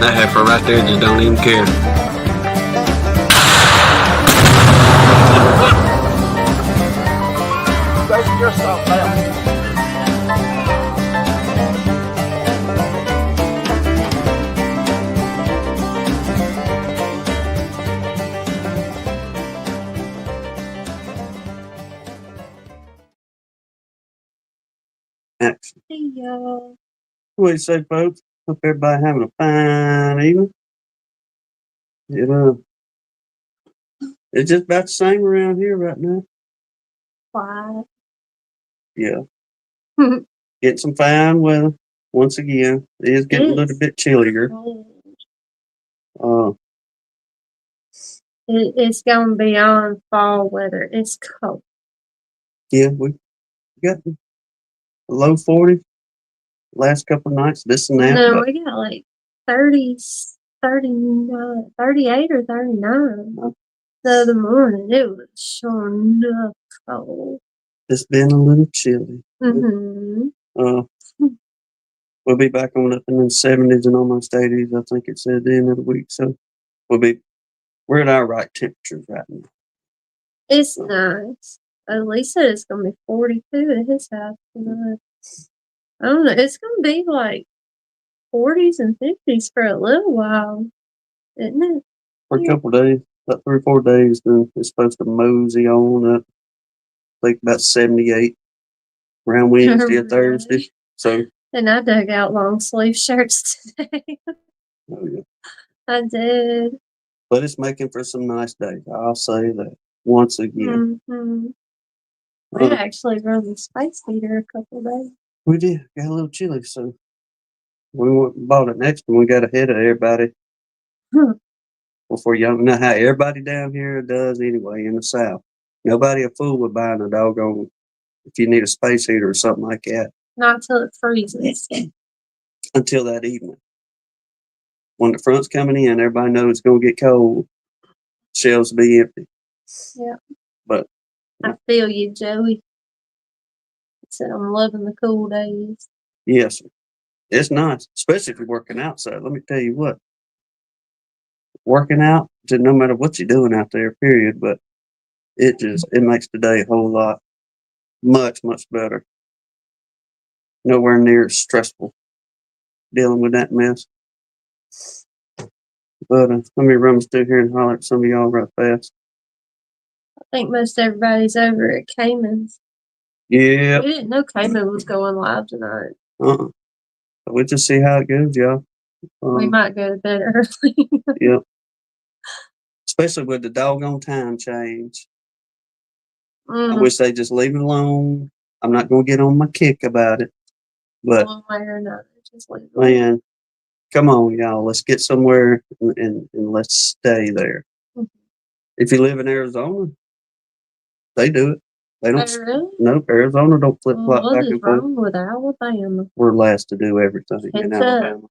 That heifer right there just don't even care. Take yourself down. Action. Hey y'all. What do you say, folks? Hope everybody having a fine evening. It's just about the same around here right now. Quiet. Yeah. Getting some fine weather once again. It is getting a little bit chillier. It's gonna be on fall weather. It's cold. Yeah, we got the low 40s last couple of nights, this and that. No, we got like 30s, 39, 38 or 39 the other morning. It was sure enough cold. It's been a little chilly. Mm-hmm. We'll be back on up in the 70s and almost 80s, I think it said at the end of the week. So we're at our right temperatures right now. It's nice. At least it's gonna be 42 at his house tonight. I don't know. It's gonna be like 40s and 50s for a little while, isn't it? For a couple of days, about 3 or 4 days, then it's supposed to mosey on up. I think about 78 around Wednesday or Thursday. So. And I dug out long sleeve shirts today. Oh yeah. I did. But it's making for some nice days. I'll say that once again. Mm-hmm. We actually run the space heater a couple of days. We did. Got a little chilly, so we went and bought an extra. We got ahead of everybody. Before y'all know how everybody down here does anyway in the South. Nobody a fool with buying a doggone if you need a space heater or something like that. Not till it freezes. Until that evening. When the front's coming in, everybody knows it's going to get cold. Shelves will be empty. Yeah. But I feel you, Joey. Said I'm loving the cool days. Yes, it's nice, especially if you're working outside. Let me tell you what. Working out, no matter what you're doing out there, period, but it makes the day a whole lot, much better. Nowhere near as stressful dealing with that mess. But let me rummage through here and holler at some of y'all right fast. I think most everybody's over at Cayman's. Yeah. We didn't know Cayman was going live tonight. We'll just see how it goes, y'all. We might go to bed early. Yep. Especially with the doggone time change. I wish they just leave it alone. I'm not going to get on my kick about it. But, one way or another, just leave it man, come on, y'all. Let's get somewhere and let's stay there. Mm-hmm. If you live in Arizona, they do it. They don't. Really? Nope, Arizona don't flip flop back and forth. What is wrong with Alabama? We're last to do everything in Alabama.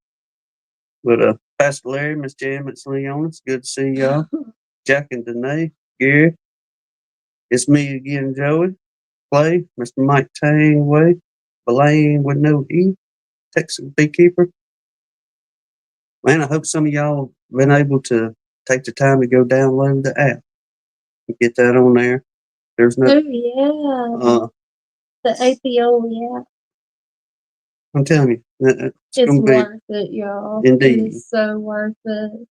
But Pastor Larry, Miss Jan, Miss Leon, it's good to see y'all. Jack and Danae, Gary. It's me again, Joey. Clay, Mr. Mike Tangway, Belaine with no E, Texas Beekeeper. Man, I hope some of y'all been able to take the time to go download the app and get that on there. There's no. Oh, yeah. The APO app. I'm telling you. It's worth it, y'all. Indeed. It is so worth it.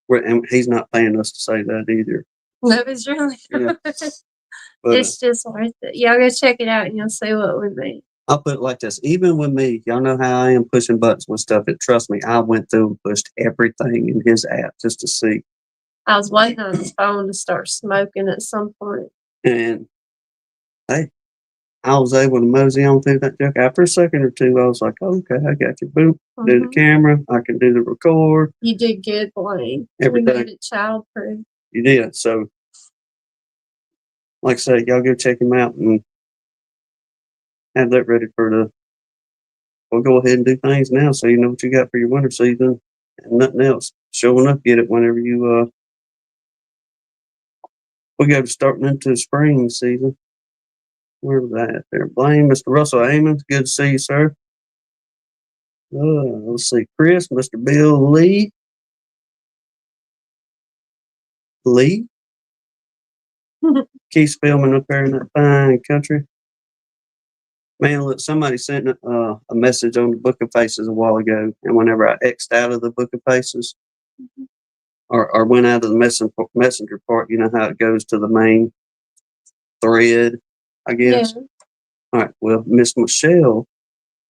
And he's not paying us to say that either. No, it's really not. Yeah. But, it's just worth it. Y'all go check it out and you'll see what we mean. I'll put it like this. Even with me, y'all know how I am pushing buttons with stuff. Trust me, I went through and pushed everything in his app just to see. I was waiting on his phone to start smoking at some point. And, hey, I was able to mosey on through that joke. After a second or two, I was like, okay, I got you. Boom. Mm-hmm. Do the camera. I can do the record. You did good, Blaine. Everything. You made it child-proof. You did. So, like I said, y'all go check him out and have that ready for we'll go ahead and do things now so you know what you got for your winter season and nothing else. Showing up, get it whenever you, we go to starting into the spring season. Where was that there? Blaine, Mr. Russell Amons, good to see you, sir. Let's see. Chris, Mr. Bill Lee. Lee? Keeps filming up there in that fine country. Man, look, somebody sent a message on the Book of Faces a while ago, and whenever I X'd out of the Book of Faces, or went out of the messenger part, you know how it goes to the main thread, I guess. Yeah. All right. Well, Miss Michelle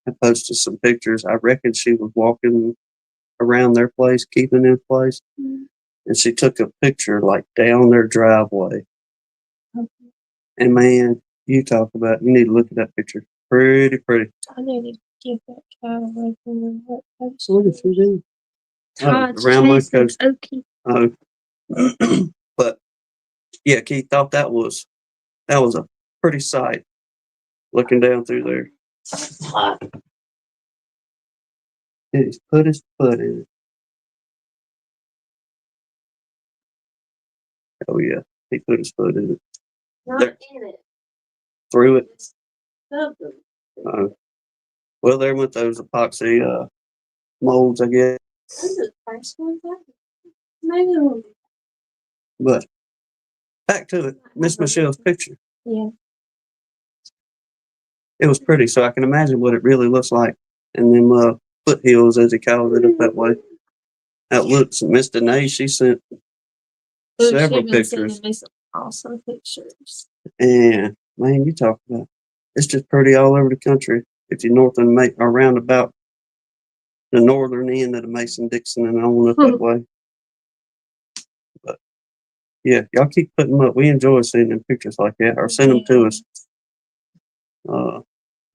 had posted some pictures. I reckon she was walking around their place, keeping their place, and she took a picture like down their driveway. Okay. And man, you talk about, you need to look at that picture. Pretty. I need to get that cat away from the what post. What did she do? Todd's Around my chasing coast. Okie. But yeah, Keith thought that was a pretty sight looking down through there. He's put his foot in it. Oh yeah, he put his foot in it. Not There. in it. Through it. It's something. Well, there went those epoxy molds, I guess. This is the first one. Maybe it'll be. But back to it, Miss Michelle's picture. Yeah. It was pretty, so I can imagine what it really looks like. And them foothills, as he called it, up that way. That looks. Miss Danae, she sent several pictures. Sending me some awesome pictures. And man, you talk about it's just pretty all over the country. If you're north and around about the northern end of the Mason-Dixon and on up that way. But yeah, y'all keep putting them up. We enjoy seeing them pictures like that, or send them to us.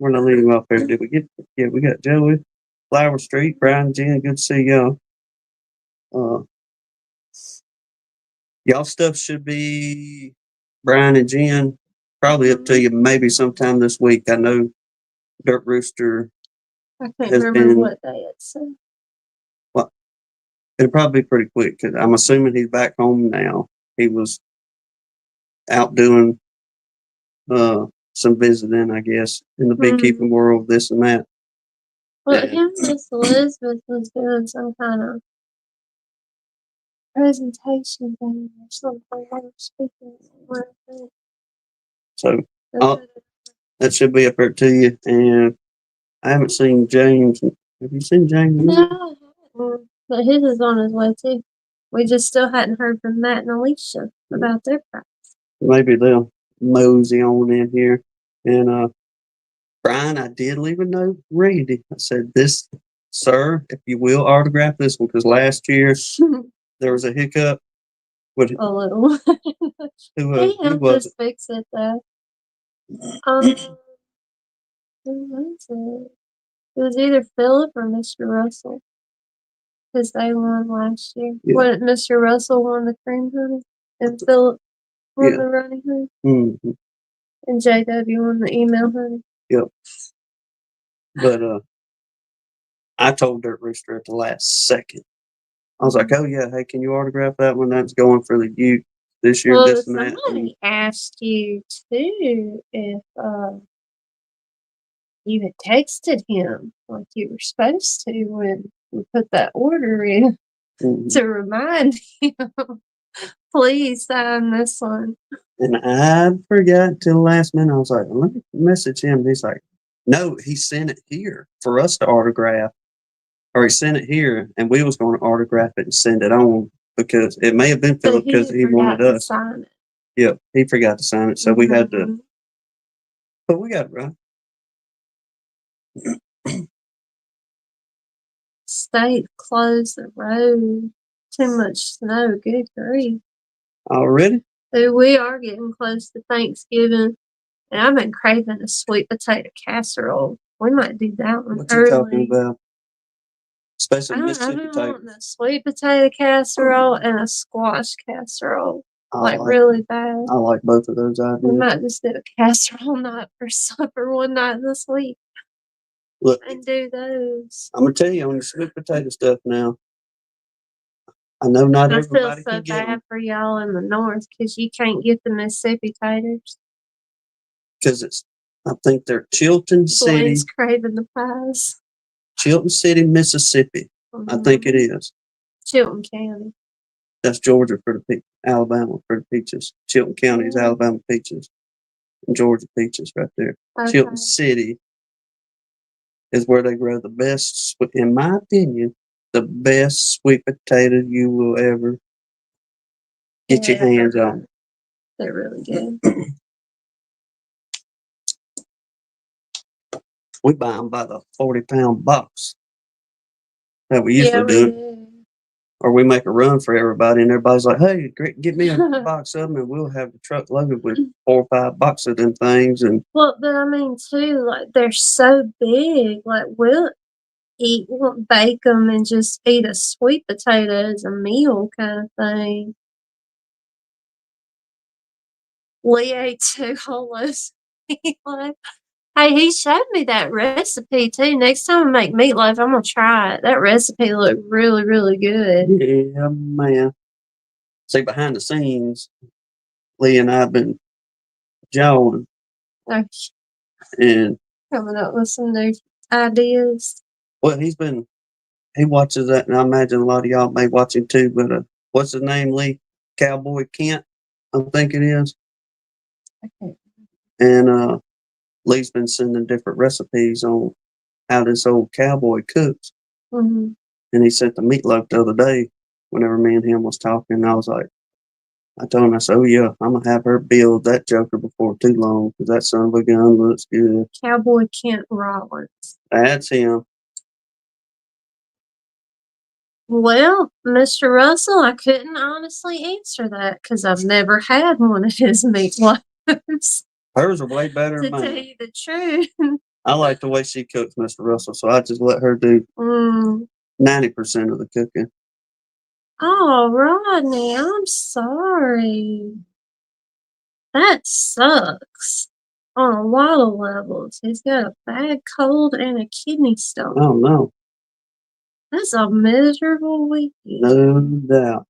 We're not leaving off there. Did we get? Yeah, we got Joey, Flower Street, Brian, Jen. Good to see y'all. Y'all stuff should be Brian and Jen probably up to you maybe sometime this week. I know Dirt Rooster. I can't remember what day it said. Well, it'll probably be pretty quick because I'm assuming he's back home now. He was out doing some visiting, I guess, in the beekeeping world, this and that. Well, him and Miss Elizabeth was doing some kind of presentation thing or something. They were speaking. So that should be up there to you. And I haven't seen James. Have you seen James? No, but his is on his way too. We just still hadn't heard from Matt and Alicia about their price. Maybe they'll mosey on in here. And Brian, I did leave a note. Randy, I said, "This, sir, if you will, autograph this one because last year there was a hiccup with a little. He helped us fix it though. Who was it? It was either Philip or Mr. Russell. Because they won last year. Yeah. What, Mr. Russell won the cream honey? And Philip won the running honey? Mm-hmm. And JW won the email honey? Yep. But I told Dirt Rooster at the last second. I was like, oh yeah, hey, can you autograph that one? That's going for the youth this year, this and that. Somebody asked you too if you had texted him like you were supposed to when we put that order in to remind him, please sign this one. And I forgot till the last minute. I was like, let me message him. He's like, no, he sent it here for us to autograph. Or he sent it here, and we was going to autograph it and send it on because it may have been Philip because he wanted us. Sign it. Yep, he forgot to sign it, so we had to. But we got it right. State closed the road. Too much snow. Good grief. Already? So we are getting close to Thanksgiving, and I've been craving a sweet potato casserole. We might do that one what early. What you talking about? Especially Mississippi type. I want a sweet potato casserole and a squash casserole. Like really bad. I like both of those ideas. We might just do a casserole night for supper one night this week. Look, and do those. I'm gonna tell you on the sweet potato stuff now. I know not everybody can get them. I feel so bad for y'all in the north because you can't get the Mississippi taters. Because I think they're Chilton City. Blaine's craving the pies. Chilton City, Mississippi. I think it is. Chilton County. That's Georgia for the Alabama for the peaches. Chilton County is Alabama peaches. And Georgia peaches right there. Okay. Chilton City is where they grow the best, in my opinion, the best sweet potato you will ever get your hands on. They're really good. We buy them by the 40-pound box. That we usually do. Or we make a run for everybody, and everybody's like, hey, get me a box of them, and we'll have the truck loaded with 4 or 5 boxes of them things. And well, but I mean, too, like, they're so big. Like, we'll bake them and just eat a sweet potato as a meal kind of thing. Lee ate 2 whole loaves of meatloaf. Hey, he showed me that recipe, too. Next time I make meatloaf, I'm going to try it. That recipe looked really, really good. yeah, man. See, behind the scenes, Lee and I have been jawing. And coming up with some new ideas. Well, he watches that, and I imagine a lot of y'all may watch him too, but what's his name, Lee? Cowboy Kent, I think it is. Okay. And Lee's been sending different recipes on how this old cowboy cooks. Mm-hmm. And he sent the meatloaf the other day whenever me and him was talking. I was like, I told him, I said, oh yeah, I'm going to have her build that joker before too long because that son of a gun looks good. Cowboy Kent Rollins. That's him. Well, Mr. Russell, I couldn't honestly answer that because I've never had one of his meatloaves. Hers are way better to than mine. tell you the truth. I like the way she cooks, Mr. Russell, so I just let her do 90% of the cooking. Oh, Rodney, I'm sorry. That sucks on a lot of levels. He's got a bad cold and a kidney stone. Oh, no. That's a miserable weekend. No doubt.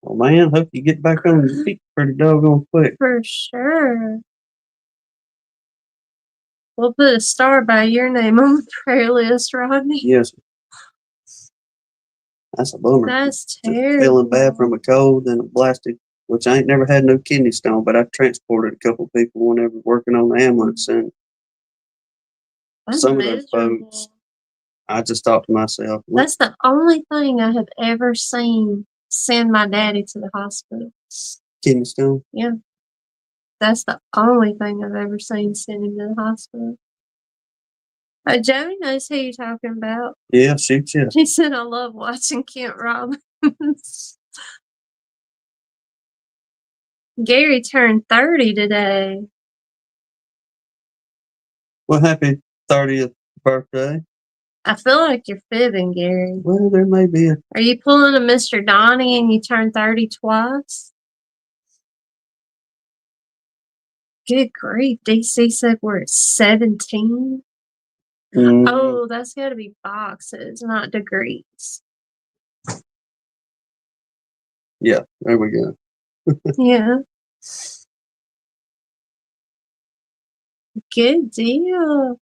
Well, man, hope you get back on your feet pretty doggone quick. For sure. We'll put a star by your name on the prayer list, Rodney. Yes. That's a bummer. That's terrible. Just feeling bad from a cold and a blasted, which I ain't never had no kidney stone, but I transported a couple people whenever working on the ambulance, and That's some miserable. of those folks, I just thought to myself, that's the only thing I have ever seen send my daddy to the hospital. Kidney stone? Yeah. That's the only thing I've ever seen send him to the hospital. Joey knows who you're talking about. Yeah, shoot, yeah. He said, I love watching Kent Robbins. Gary turned 30 today. Well, happy 30th birthday. I feel like you're fibbing, Gary. Well, there may be a... Are you pulling a Mr. Donnie and you turned 30 twice? Good grief. DC said we're at 17. Oh, that's got to be boxes, not degrees. Yeah, there we go. Yeah. Good deal.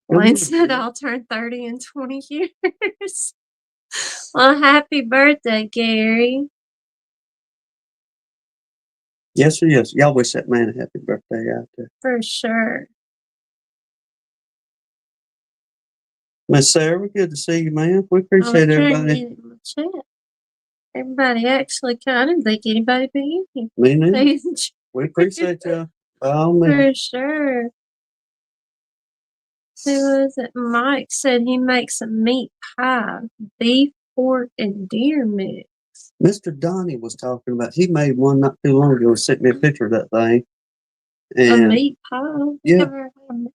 Wayne said I'll turn 30 in 20 years. Well, happy birthday, Gary. Yes, sir, yes. Y'all wish that man a happy birthday out there. For sure. Miss Sarah, we're good to see you, man. We appreciate everybody. Everybody actually I didn't think anybody be in here. Me neither. We appreciate y'all. For sure. Who was it? Mike said he makes a meat pie, beef, pork, and deer mix. Mr. Donnie was talking about, he made one not too long ago, sent me a picture of that thing. And a meat pie? Yeah.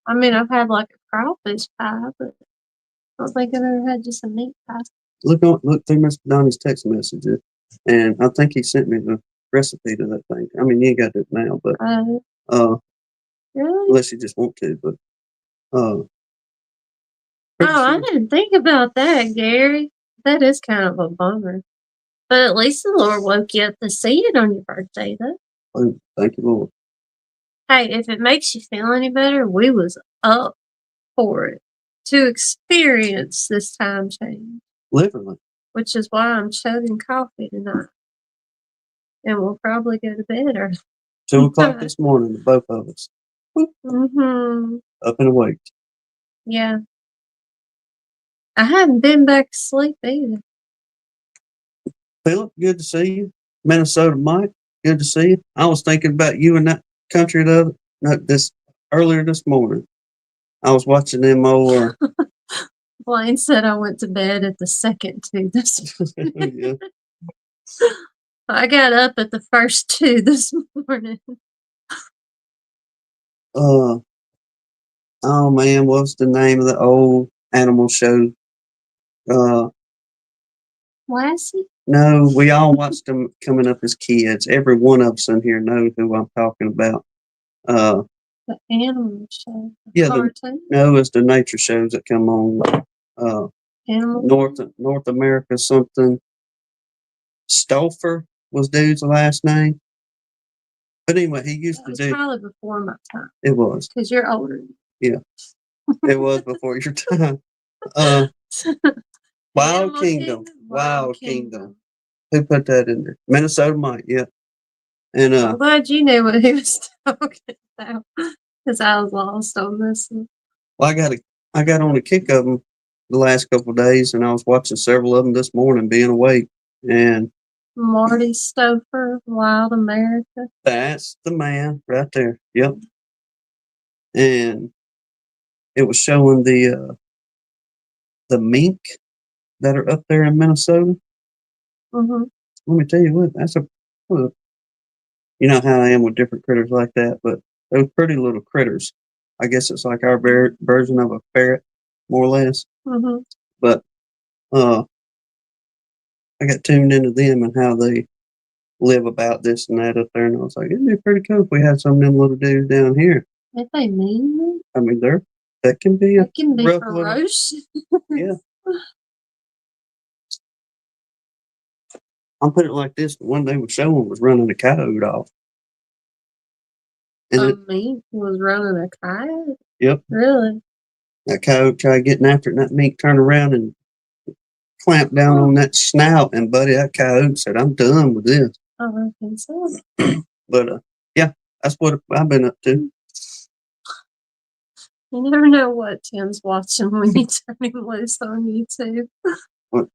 I mean, I've had like a crawfish pie, but I don't think I've ever had just a meat pie. Look through Mr. Donnie's text messages, and I think he sent me the recipe to that thing. I mean, you ain't got to do it now, but really? Unless you just want to, but I didn't think about that, Gary. That is kind of a bummer. But at least the Lord woke you up to see it on your birthday, though. Oh, thank you, Lord. Hey, if it makes you feel any better, we was up for it. to experience this time change. Literally. Which is why I'm chugging coffee tonight. And we'll probably go to bed early. 2 o'clock this morning, the both of us. Mm-hmm. Up and awake. Yeah. I haven't been back to sleep either. Philip, good to see you. Minnesota Mike, good to see you. I was thinking about you in that country earlier this morning. I was watching them over. Blaine said I went to bed at the second 2 this morning. Yeah. I got up at the first 2 this morning. Oh man, what's the name of the old animal show? Lassie? No, we all watched them coming up as kids. Every one of us in here knows who I'm talking about. The animal show. Yeah, Cartoon? no, it's the nature shows that come on. Animal North America something. Stouffer was dude's last name. But anyway, he used to do. Probably before my time. It was. Because you're older. Yeah. It was before your time. Wild Kingdom. Wild Kingdom. Who put that in there? Minnesota Mike, yeah. And I'm glad you knew what he was talking about. Because I was lost on this one. Well, I got on a kick of them the last couple of days, and I was watching several of them this morning, being awake. And Marty Stouffer, Wild America. That's the man right there. Yep. And it was showing the mink that are up there in Minnesota. Mm-hmm. Let me tell you what, you know how I am with different critters like that, but those pretty little critters. I guess it's like our version of a ferret, more or less. Mm-hmm. But I got tuned into them and how they live about this and that up there, and I was like, it'd be pretty cool if we had some of them little dudes down here. If they mean I mean, that can be it, can be rough ferocious. Yeah. I'll put it like this: the one they were showing was running a coyote off. And A mink was running a coyote? Yep. Really? That coyote tried getting after it, and that mink turned around and clamped down on that snout. And buddy, that coyote said, "I'm done with this." I reckon so. But yeah, that's what I've been up to. You never know what Tim's watching when you turn him loose on YouTube. What?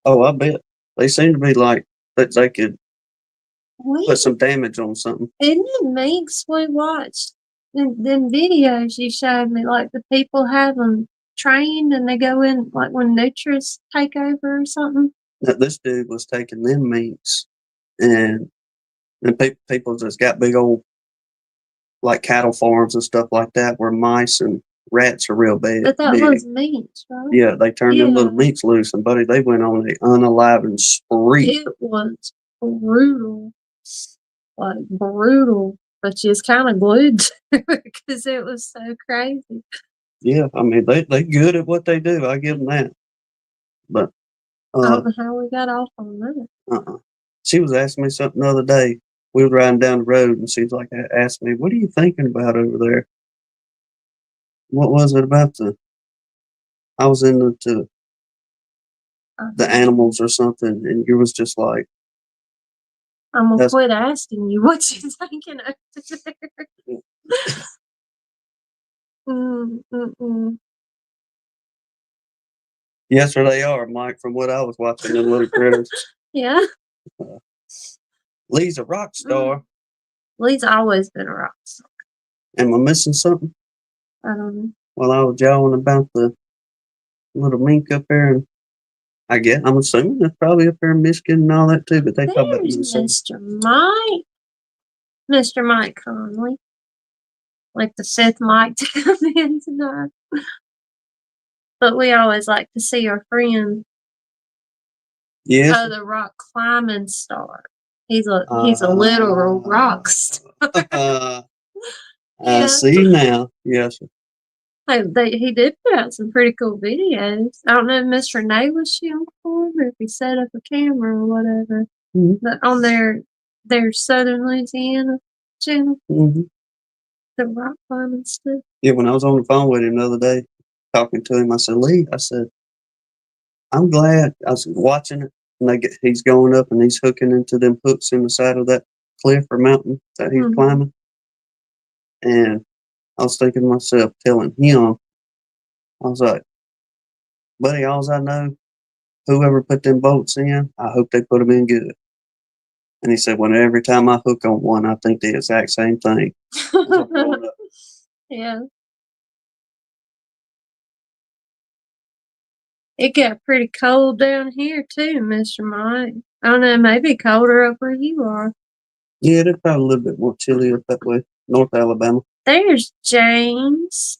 Oh, I bet they seem to be like that. They could put some damage on something. Isn't it minks we watched? Them videos you showed me, like the people have them trained and they go in, like when nutrients take over or something. Now, this dude was taking them minks, and people just got big old like cattle farms and stuff like that where mice and rats are real bad. But that was minks, right? Yeah, they turned them little minks loose, and buddy, they went on an unalivened spree. It was brutal, like brutal, but she's kind of glued to it because it was so crazy. Yeah, I mean they good at what they do. I give them that. But I don't know how we got off on that. She was asking me something the other day. We were riding down the road, and she's like, asked me, "What are you thinking about over there?" What was it about I was into the animals or something, and you was just like, I'm gonna quit asking you what you're thinking over there. Yes, sir, they are, Mike. From what I was watching, them little critters. Yeah. Lee's a rock star. Lee's always been a rock star. Am I missing something? I don't know. Well, I was jawing about the little mink up there, and I'm assuming it's probably up there in Michigan and all that too. But they talk about Mr. Mike Conley, like the fifth Mike to come in tonight. But we always like to see our friend. Yes. Oh, the rock climbing star. He's a literal rock star. I see now. Yes. He did put out some pretty cool videos. I don't know if Miss Renee was shooting for him or if he set up a camera or whatever. Mm-hmm. But on their Southern Louisiana channel. Mm-hmm. The rock climbing stuff. Yeah, when I was on the phone with him the other day, talking to him, I said, Lee, I said, I'm glad. I was watching it, and he's going up and he's hooking into them hooks in the side of that cliff or mountain that he's climbing. And I was thinking to myself, telling him, I was like, buddy, all I know, whoever put them bolts in, I hope they put them in good. And he said, well, every time I hook on one, I think the exact same thing. Yeah. It got pretty cold down here too, Mr. Mike. I don't know, maybe colder up where you are. Yeah, they're probably a little bit more chilly up that way, North Alabama. There's James.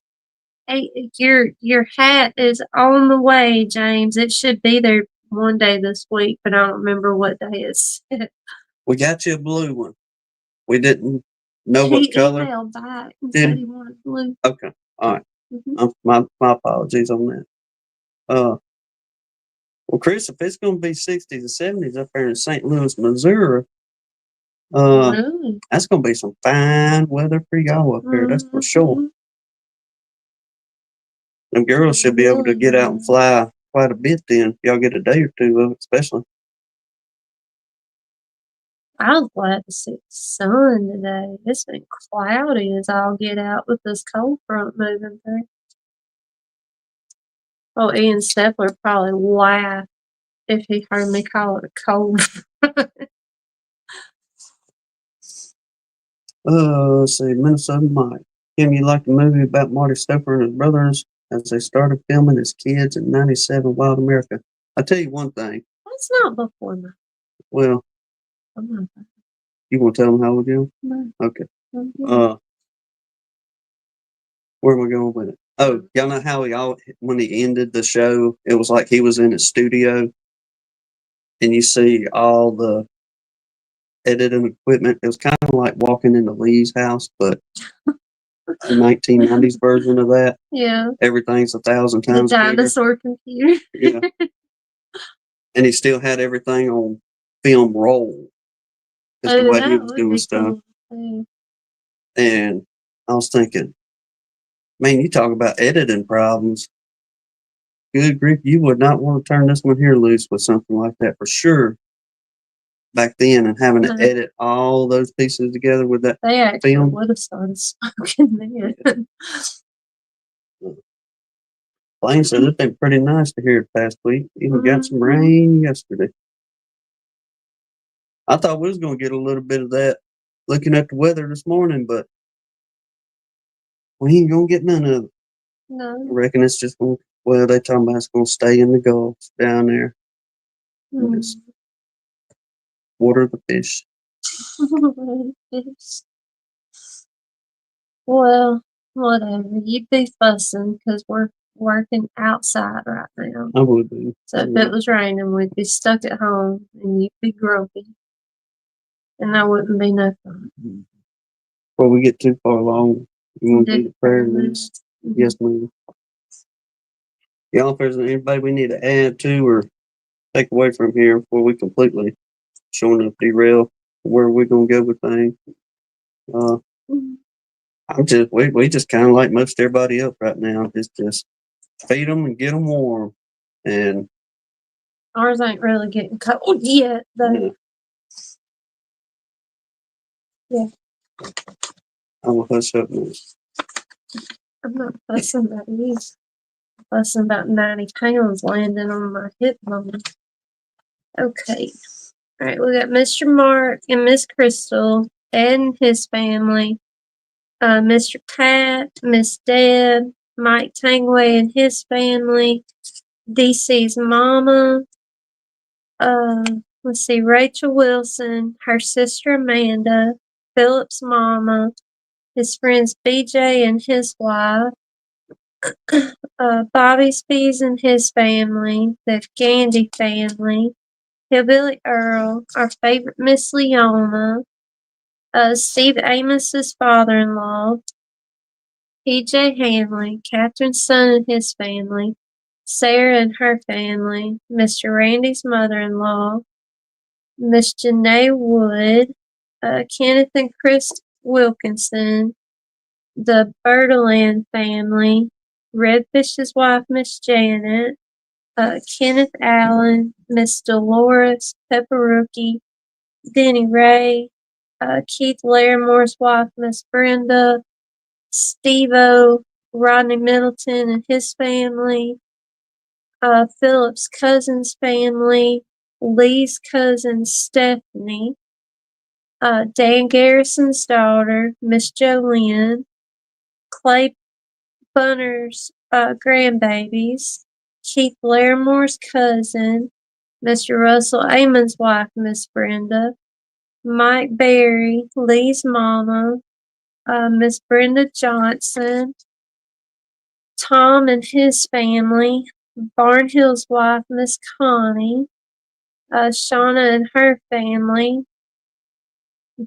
Hey, your hat is on the way, James. It should be there one day this week, but I don't remember what day it is. We got you a blue one. We didn't know what color. He emailed back and said he wanted blue. Okay, all right. My apologies on that. Well, Chris, if it's going to be 60s and 70s up there in St. Louis, Missouri, that's going to be some fine weather for y'all up there. That's for sure. Them girls should be able to get out and fly quite a bit then. If y'all get a day or two of it, especially. I was glad to see the sun today. It's been cloudy as all get out with this cold front moving through. Oh, Ian Stepler probably laughed if he heard me call it a cold front. Let's see, Minnesota Mike. Kim, you like the movie about Marty Stoper and his brothers as they started filming as kids in '97 Wild America? I'll tell you one thing. That's not before me. Well, you want to tell them how old you are? No. Okay. Where am I going with it? Oh, y'all know how when he ended the show, it was like he was in his studio and you see all the editing equipment. It was kind of like walking into Lee's house, but a 1990s version of that. Yeah. Everything's 1,000 times the dinosaur bigger. Computer. Yeah. And he still had everything on film roll. Just the way he was doing stuff. Cool. And I was thinking, man, you talk about editing problems. Good grief, you would not want to turn this one here loose with something like that for sure. Back then, and having to edit all those pieces together with that they actually film. would have started smoking then. Blaine said it's been pretty nice to hear it past week. Even got some rain yesterday. I thought we was going to get a little bit of that looking at the weather this morning, but we ain't going to get none of it. No. I reckon it's just going to, well, they talking about it's going to stay in the Gulf down there. And just water the fish. Well, whatever. You'd be fussing because we're working outside right now. I would be. So if it was raining, we'd be stuck at home and you'd be grumpy. And that wouldn't be no fun. Before we get too far along, you want to do the prayer list? Yes, ma'am. Y'all, if there's anybody we need to add to or take away from here before we completely showing up derail where we're going to go with things. We just kind of like most everybody else right now. Just feed them and get them warm. And ours ain't really getting cold yet, though. Yeah. I will hush up now. I'm not fussing about you. I'm fussing about 90 pounds landing on my hip bone. Okay. All right, we got Mr. Mark and Miss Crystal, Ed and his family, Mr. Pat, Miss Deb, Mike Tangway and his family, DC's mama, let's see, Rachel Wilson, her sister Amanda, Philip's mama, his friends BJ and his wife, Bobby Spees and his family, the Gandy family, Hillbilly Earl, our favorite Miss Leona, Steve Amos's father-in-law, PJ Hanley, Catherine's son and his family, Sarah and her family, Mr. Randy's mother-in-law, Miss Janae Wood, Kenneth and Chris Wilkinson, the Bertaland family, Redfish's wife, Miss Janet, Kenneth Allen, Miss Dolores Pepperuki, Denny Ray, Keith Larimore's wife, Miss Brenda, Steve-O, Rodney Middleton and his family, Philip's cousin's family, Lee's cousin Stephanie, Dan Garrison's daughter, Miss Jolynn, Clay Bunner's grandbabies, Keith Larimore's cousin, Mr. Russell Amon's wife, Miss Brenda, Mike Berry, Lee's mama, Miss Brenda Johnson, Tom and his family, Barnhill's wife, Miss Connie, Shauna and her family,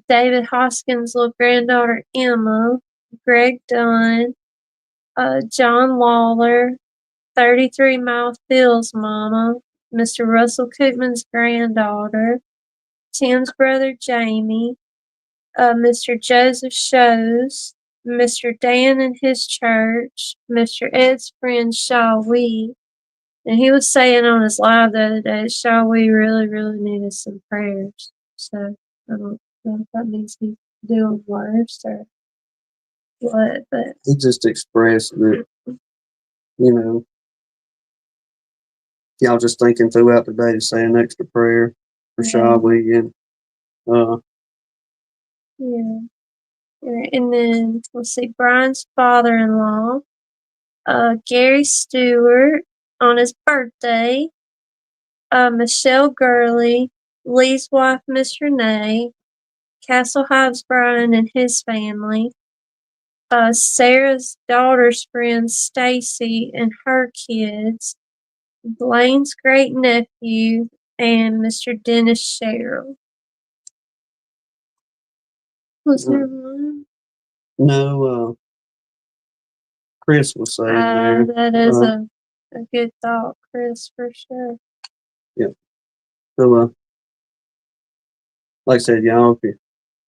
David Hoskins' little granddaughter Emma, Greg Dunn, John Lawler, 33 Mile Phil's mama, Mr. Russell Cookman's granddaughter, Tim's brother Jamie, Mr. Joseph Shows, Mr. Dan and his church, Mr. Ed's friend Shawee, and he was saying on his live the other day that Shawee really, really needed some prayers. So I don't know if that means he's doing worse or what, but He just expressed that, y'all just thinking throughout the day to say an extra prayer for Shawee and yeah. And then let's see, Brian's father-in-law, Gary Stewart on his birthday, Michelle Gurley, Lee's wife, Miss Renee, Castle Hives Brian and his family, Sarah's daughter's friend Stacy and her kids, Blaine's great nephew, and Mr. Dennis Sherrill. Was there one? no, Chris was saying there. That is a good thought, Chris, for sure. Yeah. So, like I said, y'all, if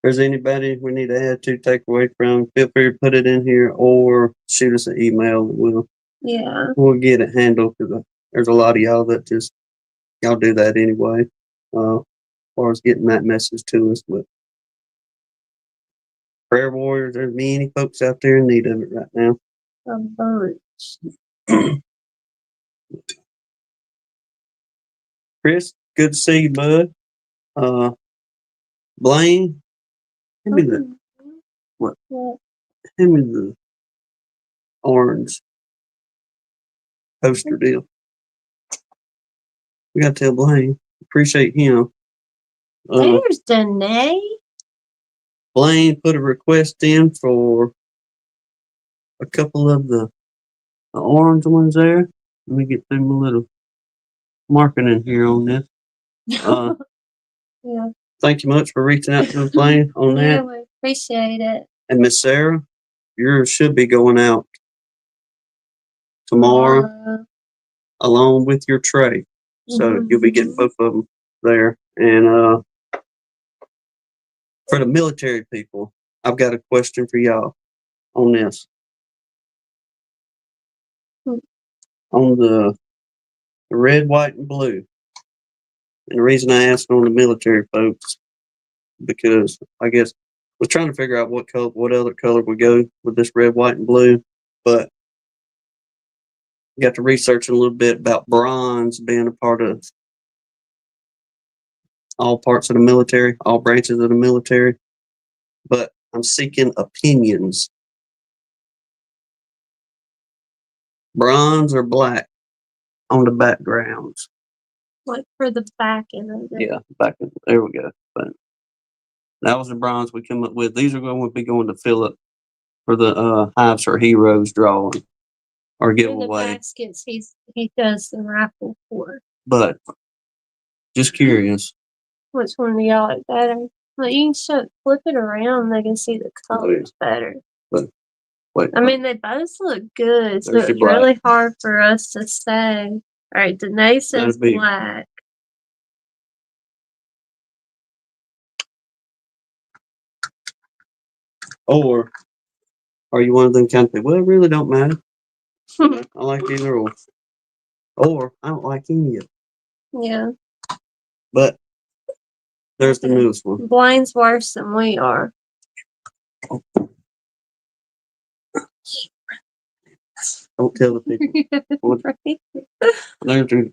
there's anybody we need to add to, take away from, feel free to put it in here or shoot us an email. We'll get it handled because there's a lot of y'all that just y'all do that anyway. As far as getting that message to us, but prayer warriors, there's many folks out there in need of it right now. A bunch. Chris, good to see you, bud. Blaine, hand me the what? Hand me the orange poster deal. We got to tell Blaine. Appreciate him. There's Danae. Blaine put a request in for a couple of the orange ones there. Let me get through my little marketing here on this. Yeah. Thank you much for reaching out to us, Blaine, on that. Yeah, we appreciate it. And Miss Sarah, yours should be going out tomorrow along with your tray. So you'll be getting both of them there. And for the military people, I've got a question for y'all on this. On the red, white, and blue. And the reason I asked on the military folks, because I guess I was trying to figure out what other color would go with this red, white, and blue, but got to research a little bit about bronze being a part of all parts of the military, all branches of the military. But I'm seeking opinions. Bronze or black on the backgrounds? Like for the back end of it. Yeah, there we go. But that was the bronze we come up with. These are going to be going to Philip for the Hives for Heroes drawing or giveaway. The baskets he does the raffle for. But just curious. Which one do y'all like better? Well, you can flip it around, they can see the colors better. But wait, I mean, they both look good, so it's really hard for us to say. All right, Danae says black. Or Are you one of them kind of people? Well, it really don't matter. I like either or. Or I don't like any of it. Yeah. But there's the Okay. newest one. Blaine's worse than we are. Don't tell the people. What- Right?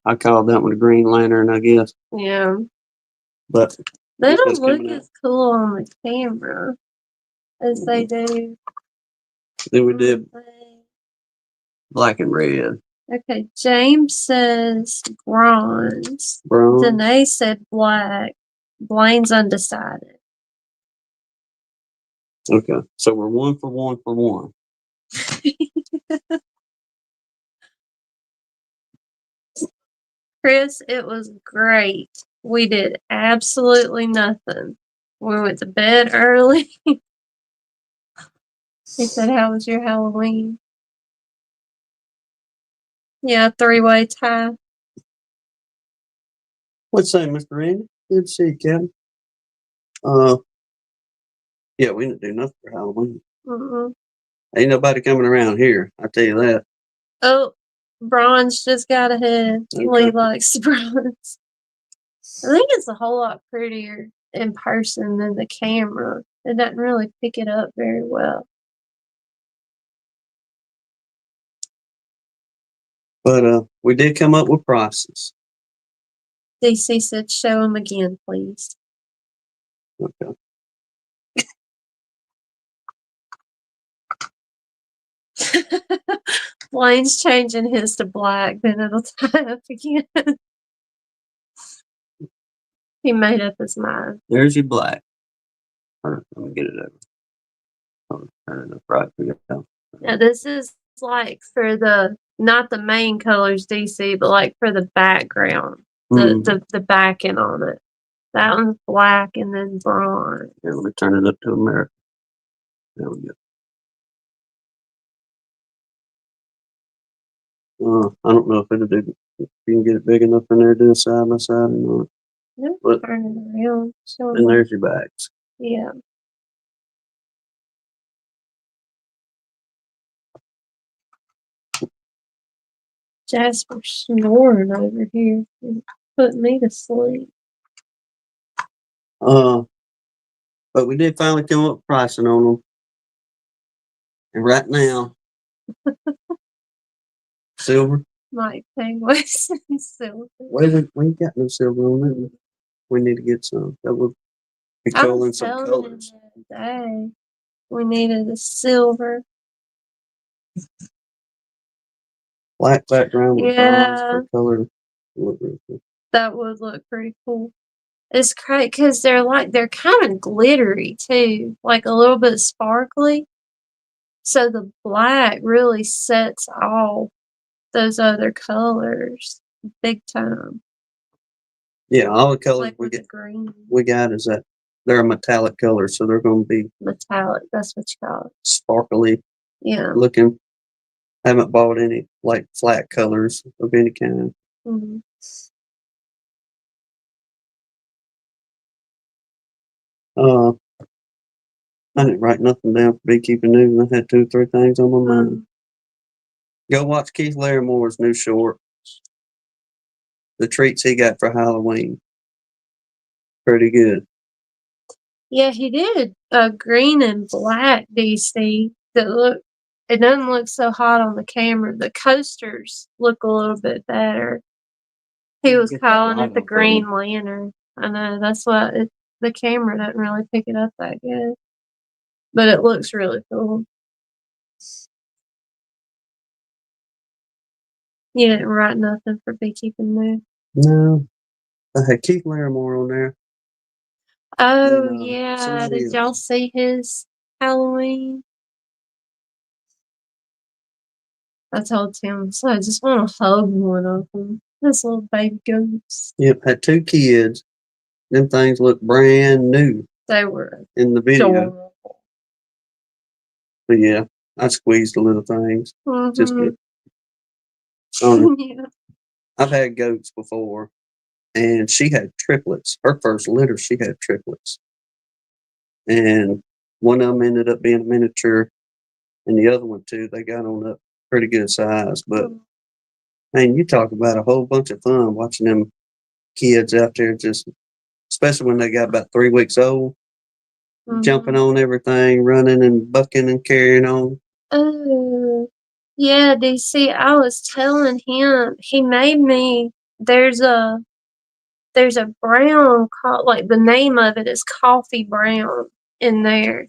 I call that one a green lantern, I guess. Yeah. But They this don't one's look coming out. as cool on the camera as they do. Then we on did the thing. black and red. Okay, James says bronze. Bronze. Danae said black. Blaine's undecided. Okay. So we're 1 for 1 for 1. Chris, it was great. We did absolutely nothing. We went to bed early. He said, "How was your Halloween?" Yeah, 3-way tie. What's say, Mr. Randy? Good to see you, Kevin. Yeah, we didn't do nothing for Halloween. Mm-mm. Ain't nobody coming around here. I tell you that. Oh, bronze just got ahead. Okay. Lee likes bronze. I think it's a whole lot prettier in person than the camera. It doesn't really pick it up very well. But we did come up with prices. DC said, "Show him again, please." Okay. Blaine's changing his to black, then it'll tie up again. He made up his mind. There's your black. Let me get it over. Oh, turn it up right for you. Now this is like for the not the main colors DC, but like for the background, the backing on it. That one's black and then bronze. Here, let me turn it up to America. There we go. I don't know if it'll do. If you can get it big enough in there to do it side by side or not. Nope, But turn it around. Show and them. there's your backs. Yeah. Jasper snoring over here. Put me to sleep. But we did finally come up with pricing on them. And right now, silver. Mike Penguins and silver. Well, we ain't got no silver on that. We need to get some. That would be I cool in was some telling him colors. the other day we needed a silver. Black background with bronze Yeah, for color. Look real good. that would look pretty cool. It's great because they're kind of glittery too, like a little bit sparkly. So the black really sets off those other colors big time. Yeah, all the colors Like we with the get green we got is that they're a metallic color, so they're going to be metallic. That's what you call it. sparkly Yeah. looking. Haven't bought any like flat colors of any kind. Mhm. I didn't write nothing down for beekeeping news, and I had 2 or 3 things on my mind. Go watch Keith Larimore's new short, The Treats He Got for Halloween. Pretty good. Yeah, he did a green and black DC that look. It doesn't look so hot on the camera. The coasters look a little bit better. He was Get that calling light it the on, Green Lantern. I know that's what the camera doesn't really pick it up that good, but it looks really cool. You didn't write nothing for beekeeping news. No, I had Keith Larimore on there. Oh And, yeah, somebody did y'all see his Halloween? I told Tim, so I just want to hug one of them. This little baby goose. Yep, had 2 kids. Them things look brand new They were in the video. adorable. But yeah, I squeezed the little things. Just Mhm. Yeah. I've had goats before, and she had triplets. Her first litter, she had triplets. And one of them ended up being a miniature and the other one too. They got on up pretty good size. But man, you talk about a whole bunch of fun watching them kids out there, just especially when they got about 3 weeks old, jumping on everything, running and bucking and carrying on. Oh, yeah, DC. I was telling him he made me. There's a brown like the name of it is coffee brown in there,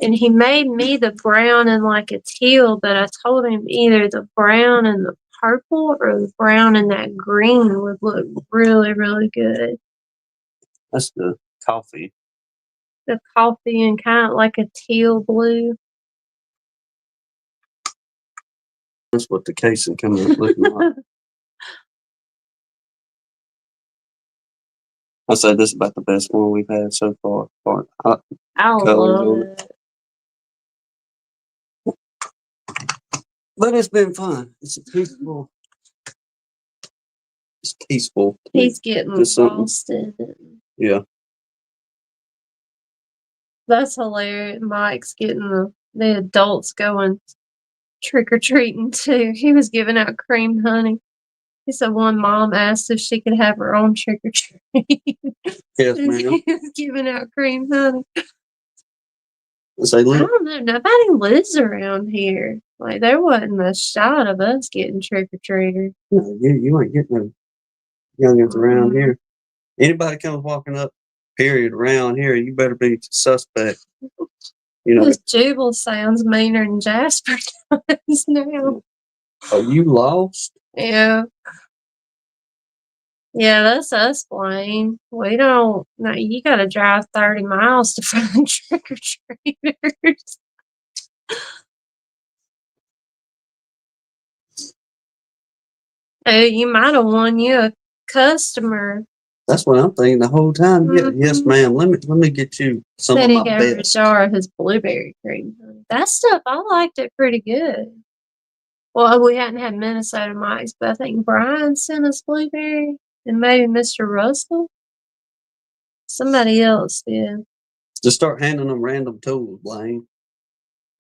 and he made me the brown and like a teal. But I told him either the brown and the purple or the brown and that green would look really, really good. That's the coffee. The coffee and kind of like a teal blue. That's what the casing coming up looking like. I said this is about the best one we've had so far. I love it. But it's been fun. It's peaceful. It's peaceful. He's getting lost in it. Yeah. That's hilarious. Mike's getting the adults going trick-or-treating too. He was giving out cream honey. He said one mom asked if she could have her own trick-or-treat. Yes, ma'am. He was giving out cream honey. I don't know. Nobody lives around here. Like, there wasn't a shot of us getting trick-or-treaters. No, you ain't getting no youngins around here. Anybody comes walking up, period, around here, you better be suspect. You know. This Jubal sounds meaner than Jasper does now. Oh, you lost? Yeah. Yeah, that's us, Blaine. We don't. No, you got to drive 30 miles to find trick-or-treaters. Oh, you might have won you a customer. That's what I'm thinking the whole time. Yes, ma'am. Let me get you some of my best. A jar of his blueberry cream. That stuff, I liked it pretty good. Well, we hadn't had Minnesota Mike's, but I think Brian sent us blueberry, and maybe Mr. Russell. Somebody else did. Just start handing them random tools, Blaine.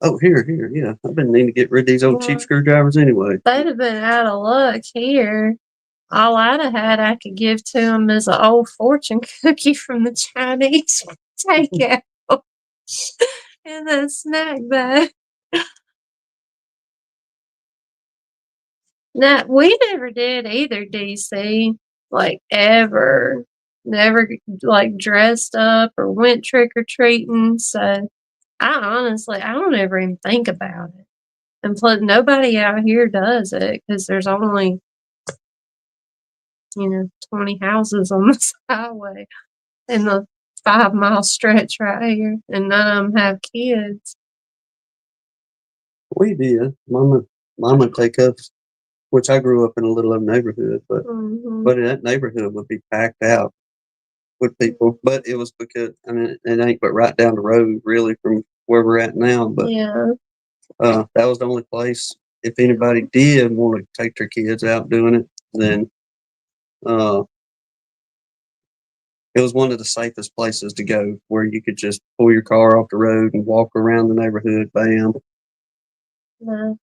Oh, here, yeah. I've been needing to get rid of these old cheap screwdrivers anyway. They'd have been out of luck here. All I'd have had I could give to them is an old fortune cookie from the Chinese takeout in that snack bag. Now, we never did either, DC. Like, ever. Never, like, dressed up or went trick-or-treating. So, I don't ever even think about it. And plus, nobody out here does it because there's only, 20 houses on this highway in the 5-mile stretch right here. And none of them have kids. We did. Mama take us, which I grew up in a little neighborhood, but that neighborhood would be packed out with people. But it was because, it ain't but right down the road, really, from where we're at now. But that was the only place. If anybody did want to take their kids out doing it, then it was one of the safest places to go, where you could just pull your car off the road and walk around the neighborhood. Bam. No.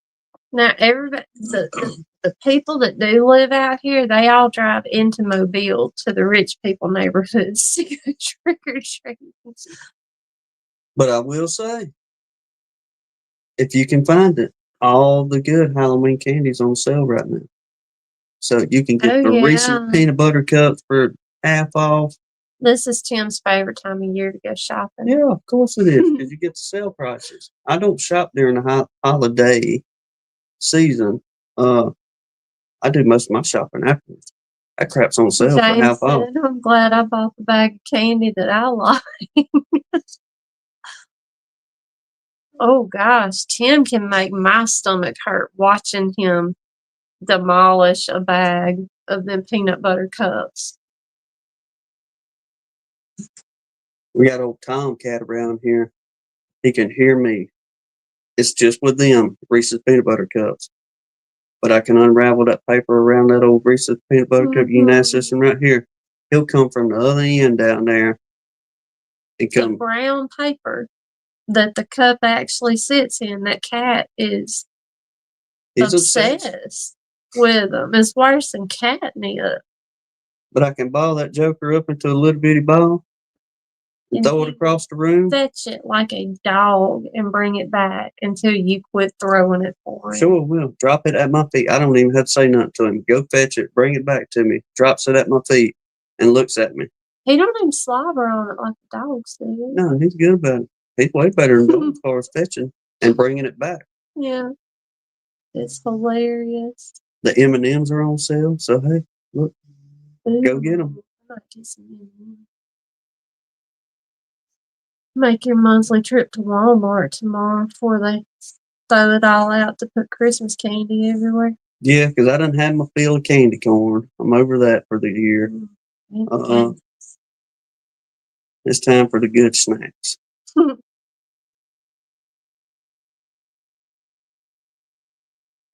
Now, everybody, the people that do live out here, they all drive into Mobile to the rich people neighborhoods to go trick-or-treating. But I will say, if you can find it, all the good Halloween candy's on sale right now. So you can get the Reese's peanut butter cups for half off. This is Tim's favorite time of year to go shopping. Yeah, of course it is, because you get the sale prices. I don't shop during the holiday season. I do most of my shopping afterwards. That crap's on sale for half off. I'm glad I bought the bag of candy that I like. Oh gosh, Tim can make my stomach hurt watching him demolish a bag of them peanut butter cups. We got old Tomcat around here. He can hear me. It's just with them Reese's peanut butter cups. But I can unravel that paper around that old Reese's peanut butter cup. You can ask this one right here. He'll come from the other end down there. And come the brown paper. that the cup actually sits in. That cat is obsessed with them. It's worse than catnip. But I can ball that joker up into a little bitty ball and throw it across the room. Fetch it like a dog and bring it back until you quit throwing it for him. Sure will. Drop it at my feet. I don't even have to say nothing to him. Go fetch it. Bring it back to me. Drops it at my feet and looks at me. He don't even slobber on it like the dogs do. No, he's good about it. He's way better than dogs as far as fetching and bringing it back. Yeah. It's hilarious. The M&Ms are on sale, so hey, look, go get them. I might get some M&Ms. Make your monthly trip to Walmart tomorrow before they throw it all out to put Christmas candy everywhere. Yeah, because I done had my fill of candy corn. I'm over that for the year. It's time for the good snacks.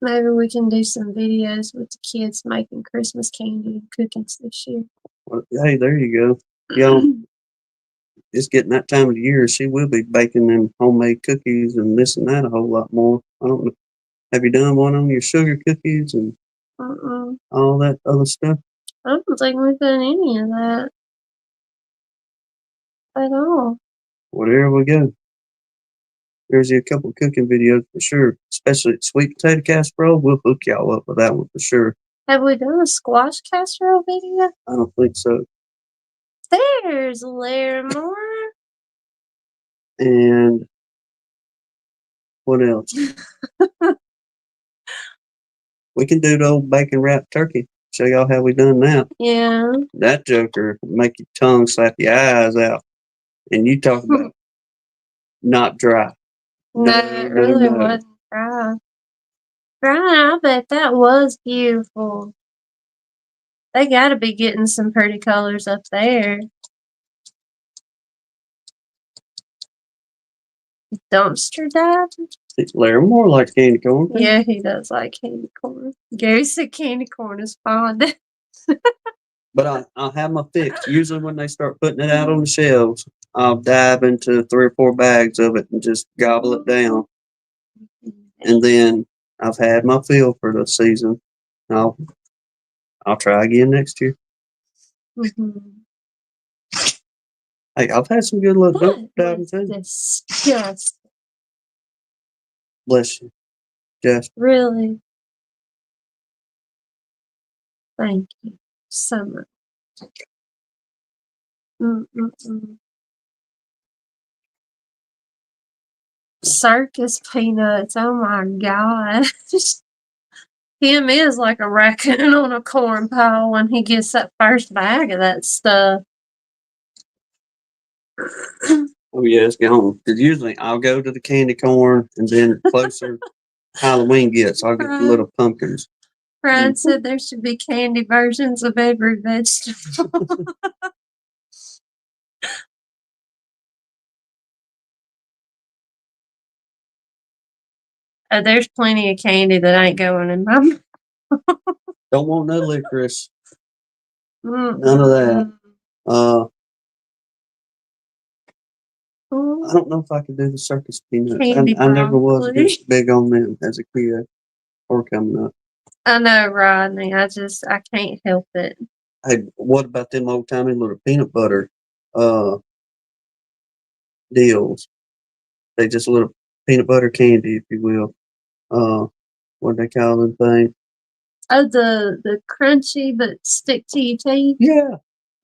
Maybe we can do some videos with the kids making Christmas candy and cookies this year. Well, hey, there you go. Y'all, it's getting that time of the year. She will be baking them homemade cookies and this and that a whole lot more. I don't know. Have you done one on your sugar cookies and all that other stuff? I don't think we've done any of that at all. Well, there we go. There's a couple of cooking videos for sure, especially sweet potato casserole. We'll hook y'all up with that one for sure. Have we done a squash casserole video? I don't think so. There's Larimore. And what else? We can do the old bacon wrapped turkey. Show y'all how we done that. Yeah. That joker make your tongue slap your eyes out. And you talk about not dry. No, it really wasn't dry. I bet that was beautiful. They gotta be getting some pretty colors up there. Dumpster diving? Larimore likes candy corn. Yeah, he does like candy corn. Gary said candy corn is fond. But I'll have my fix. Usually when they start putting it out on the shelves, I'll dive into 3 or 4 bags of it and just gobble it down. And then I've had my fill for the season. I'll try again next year. Hey, I've had some good luck diving too. Disgusting. Bless you, Jess. Really? Thank you so much. Circus peanuts. Oh my gosh. Him is like a raccoon on a corn pile when he gets that first bag of that stuff. Oh yeah, it's gone. Because usually I'll go to the candy corn and then closer Halloween gets, I'll get the little pumpkins. Brian said there should be candy versions of every vegetable. There's plenty of candy that ain't going in my mouth. Don't want no licorice. None of that. I don't know if I could do the circus peanuts. I never was big on them as a kid or coming up. I know, Rodney. I can't help it. Hey, what about them old timey little peanut butter deals? They just little peanut butter candy, if you will. What they call them thing? Oh, the crunchy but stick to your teeth? Yeah.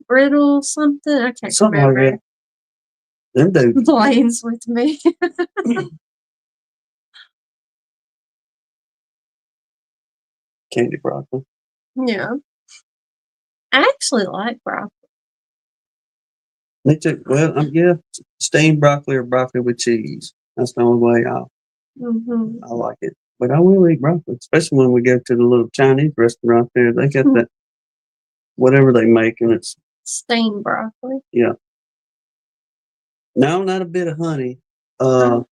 Brittle something? I can't something remember. Like that. Them dudes. Planes with me. Candy broccoli. Yeah. I actually like broccoli. Me too. Well, yeah, steamed broccoli or broccoli with cheese. That's the only way I like it. But I will eat broccoli, especially when we go to the little Chinese restaurant there. They got that, whatever they make, and it's steamed broccoli. Yeah. No, not a bit of honey. I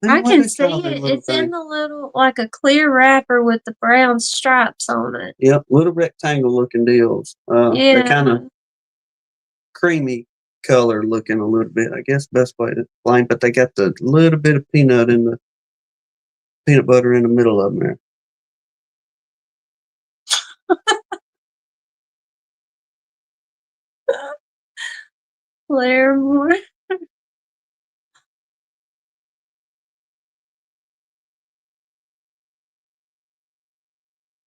can see it. It's in the little, like a clear wrapper with the brown stripes on it. Yep, little rectangle looking deals. They're kind of creamy color looking a little bit. I guess best way to explain, but they got the little bit of peanut in the peanut butter in the middle of them there. Claremore.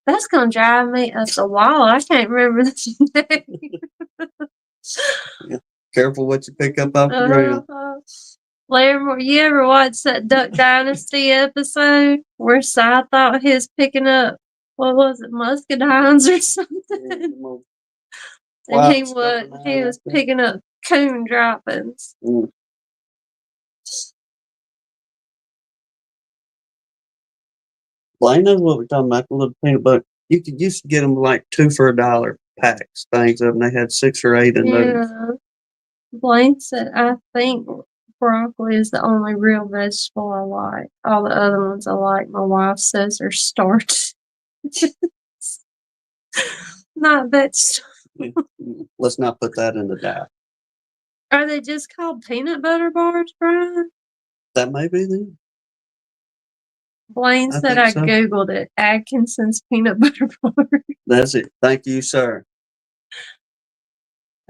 That's gonna drive me up the wall. I can't remember the name. Yeah. Careful what you pick up off the ground. Claremore, you ever watch that Duck Dynasty episode where Si thought he was picking up, what was it, muscadines or something? And he was picking up coon droppings. Mm. Blaine knows what we're talking about, the little peanut butter. You could used to get them like $2 for $1 packs, things of them. They had 6 or 8 in those. Blaine said, I think broccoli is the only real vegetable I like. All the other ones I like, my wife says are starch. Not vegetable. Let's not put that in the diet. Are they just called peanut butter bars, Brian? That may be them. Blaine said I Googled it. Atkinson's peanut butter bar. That's it. Thank you, sir.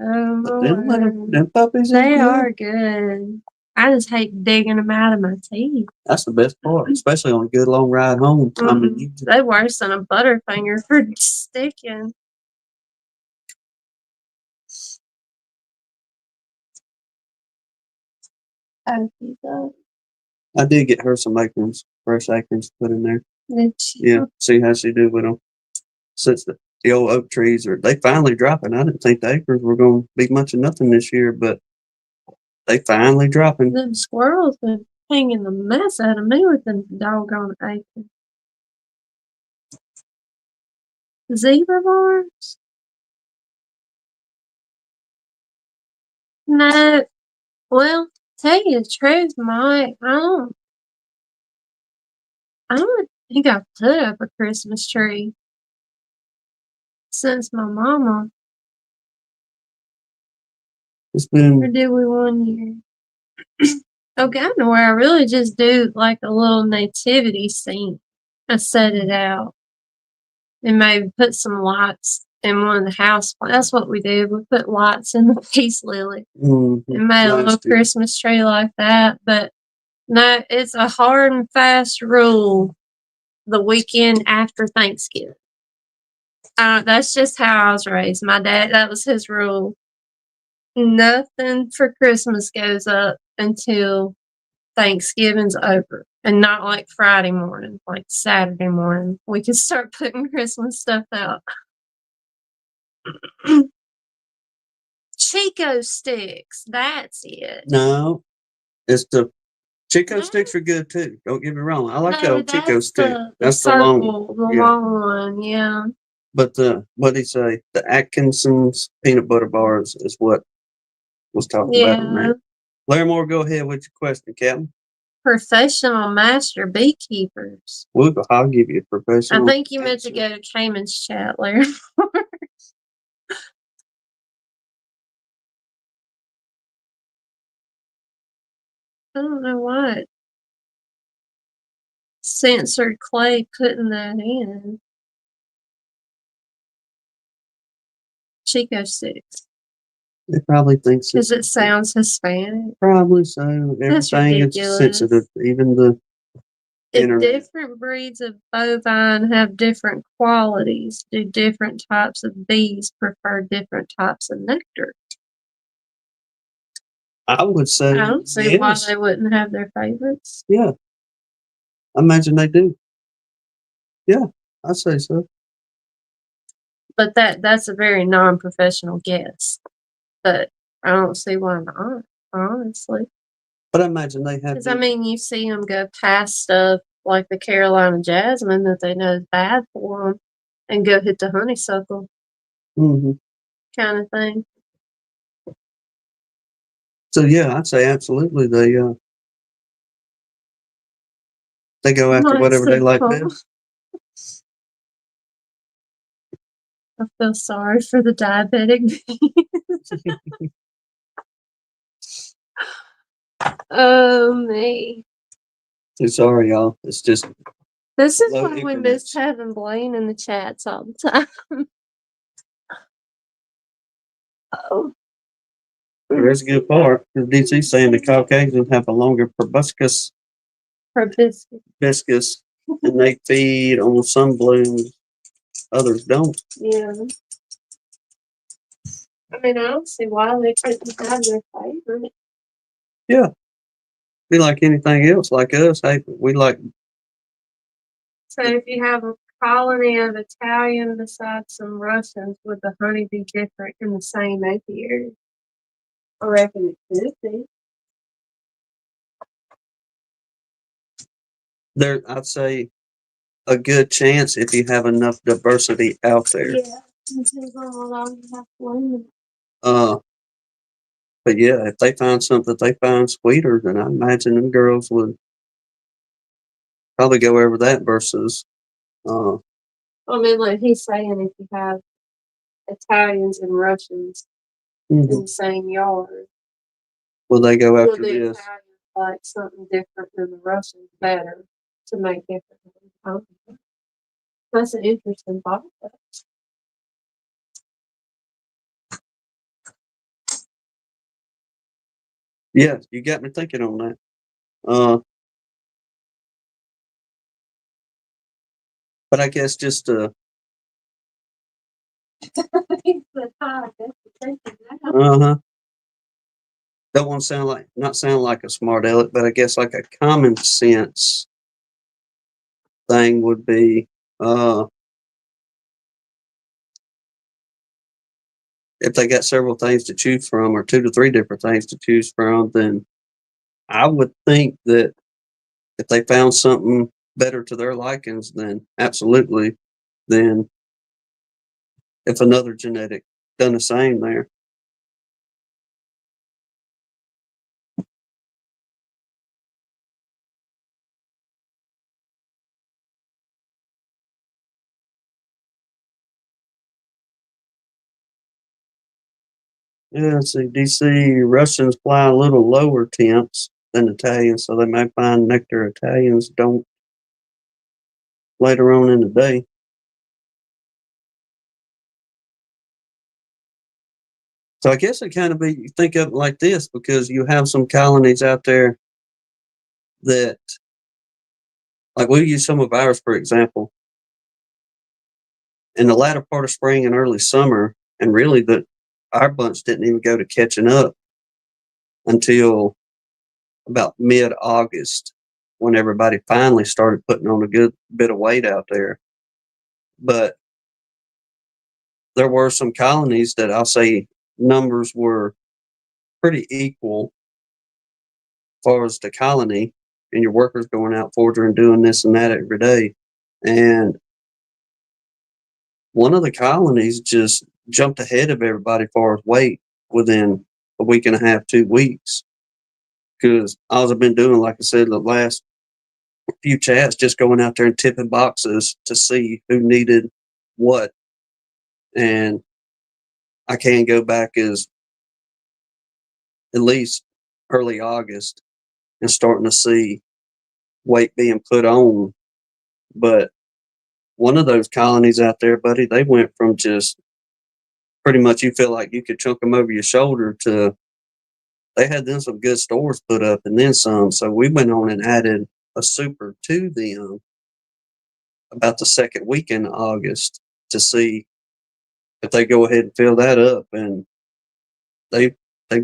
Oh, them puppies they are good. I just hate digging them out of my teeth. That's the best part, especially on a good long ride home. I mean, they worse than a Butterfinger for sticking. I did get her some acorns, fresh acorns to put in there. Yeah, see how she do with them. Since the old oak trees they finally dropping. I didn't think the acorns were going to be much of nothing this year, but they finally dropping. Them squirrels been hanging the mess out of me with them doggone acorns. Zebra bars? No. Well, tell you the truth, Mike, I don't think I've put up a Christmas tree since my mama. It's been. Or did we one year? Okay, I know where I really just do like a little nativity scene. I set it out and maybe put some lights in one of the house. That's what we did. We put lights in the peace lily and made a little Christmas tree like that. But no, it's a hard and fast rule the weekend after Thanksgiving. That's just how I was raised. My dad, that was his rule. Nothing for Christmas goes up until Thanksgiving's over. And not like Friday morning, like Saturday morning. We can start putting Christmas stuff out. Chico sticks, that's it. No, it's the Chico sticks are good too. Don't get me wrong. I like the old Chico stick. That's the long one, yeah. But what did he say? The Atkinson's peanut butter bars is what was talking about on that. Larimore, go ahead with your question, Captain. Professional master beekeepers. I'll give you a professional. I think you meant to go to Cayman's chat, Larimore. I don't know what. Censored Clay putting that in. Chico sticks. They probably think so. Because it sounds Hispanic. Probably so. Everything is sensitive, even the internet. Different breeds of bovine have different qualities. Do different types of bees prefer different types of nectar? I would say. I don't see why they wouldn't have their favorites. Yeah. I imagine they do. Yeah, I'd say so. But that's a very non-professional guess. But I don't see why not, honestly. But I imagine they have. Because, you see them go past stuff like the Carolina jasmine that they know is bad for them and go hit the honeysuckle kind of thing. So, yeah, I'd say absolutely they go after whatever they like best. I feel sorry for the diabetic. Oh, me. Too sorry, y'all. It's just This is low why we increments. miss having Blaine in the chats all the time. Oh. There's a good part. DC's saying the Caucasians have a longer proboscis, Proboscis. and they feed on some blooms, others don't. Yeah. I mean, I don't see why they couldn't have their favorite. Yeah. Be like anything else, like us. Hey, we like. So if you have a colony of Italian besides some Russians, would the honey be different in the same apiary? I reckon it could be. There, I'd say a good chance if you have enough diversity out there. Yeah. Depends on how long you have to learn. But yeah, if they find something that they find sweeter, then I imagine them girls would probably go over that versus. I mean, like he's saying, if you have Italians and Russians in the same yard, Will they go will after the this? Italians like something different than the Russians better to make different? That's an interesting thought. Yeah, you got me thinking on that. But I guess just don't want to sound like a smart aleck, but I guess like a common sense thing would be if they got several things to choose from or 2 to 3 different things to choose from, then I would think that if they found something better to their likings, then absolutely. Then if another genetic done the same there. Yeah, let's see. DC Russians fly a little lower temps than Italians, so they may find nectar Italians don't later on in the day. So I guess it kind of be you think of it like this because you have some colonies out there that, like we'll use some of ours for example. In the latter part of spring and early summer, and really our bunch didn't even go to catching up until about mid-August when everybody finally started putting on a good bit of weight out there. But there were some colonies that I'll say numbers were pretty equal as far as the colony and your workers going out foraging and doing this and that every day. And one of the colonies just jumped ahead of everybody as far as weight within a week and a half, 2 weeks. Because all I've been doing, like I said, the last few chats, just going out there and tipping boxes to see who needed what. And I can go back as at least early August and starting to see weight being put on. But one of those colonies out there, buddy, they went from just pretty much you feel like you could chunk them over your shoulder to they had then some good stores put up and then some. So we went on and added a super to them about the second week in August to see if they go ahead and fill that up. And they've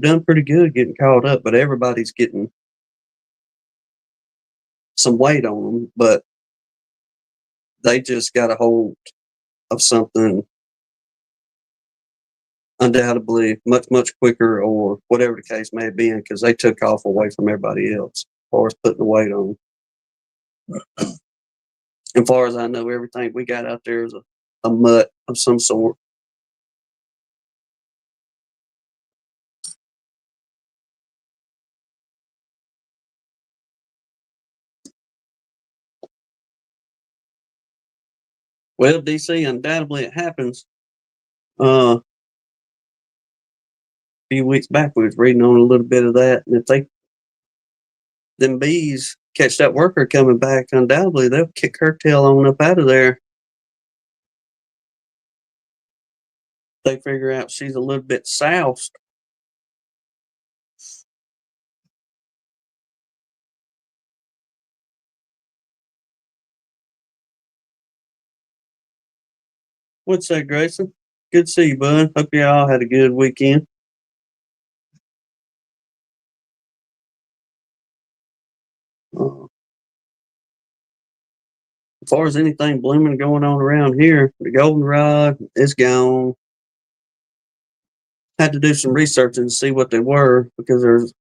done pretty good getting caught up, but everybody's getting some weight on them. But they just got a hold of something undoubtedly much quicker or whatever the case may be because they took off away from everybody else as far as putting the weight on. As far as I know, everything we got out there is a mutt of some sort. Well, DC, undoubtedly it happens. A few weeks back, we was reading on a little bit of that, and if they them bees catch that worker coming back, undoubtedly they'll kick her tail on up out of there. They figure out she's a little bit soused. What's that, Grayson? Good to see you, bud. Hope you all had a good weekend. As far as anything blooming going on around here, the goldenrod is gone. Had to do some researching to see what they were because there's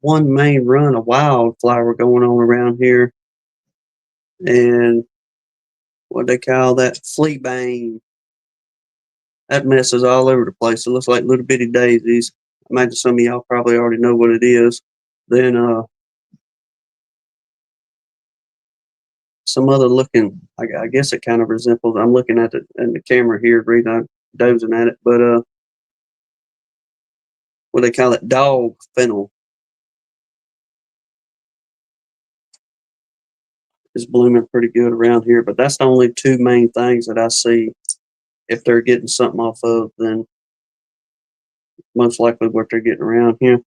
one main run of wildflower going on around here. And what they call that, fleabane. That messes all over the place. It looks like little bitty daisies. I imagine some of y'all probably already know what it is. Then some other looking, I guess it kind of resembles, I'm looking at it in the camera here, I'm dozing at it, but what they call it, dog fennel is blooming pretty good around here. But that's the only two main things that I see. If they're getting something off of, then most likely what they're getting around here.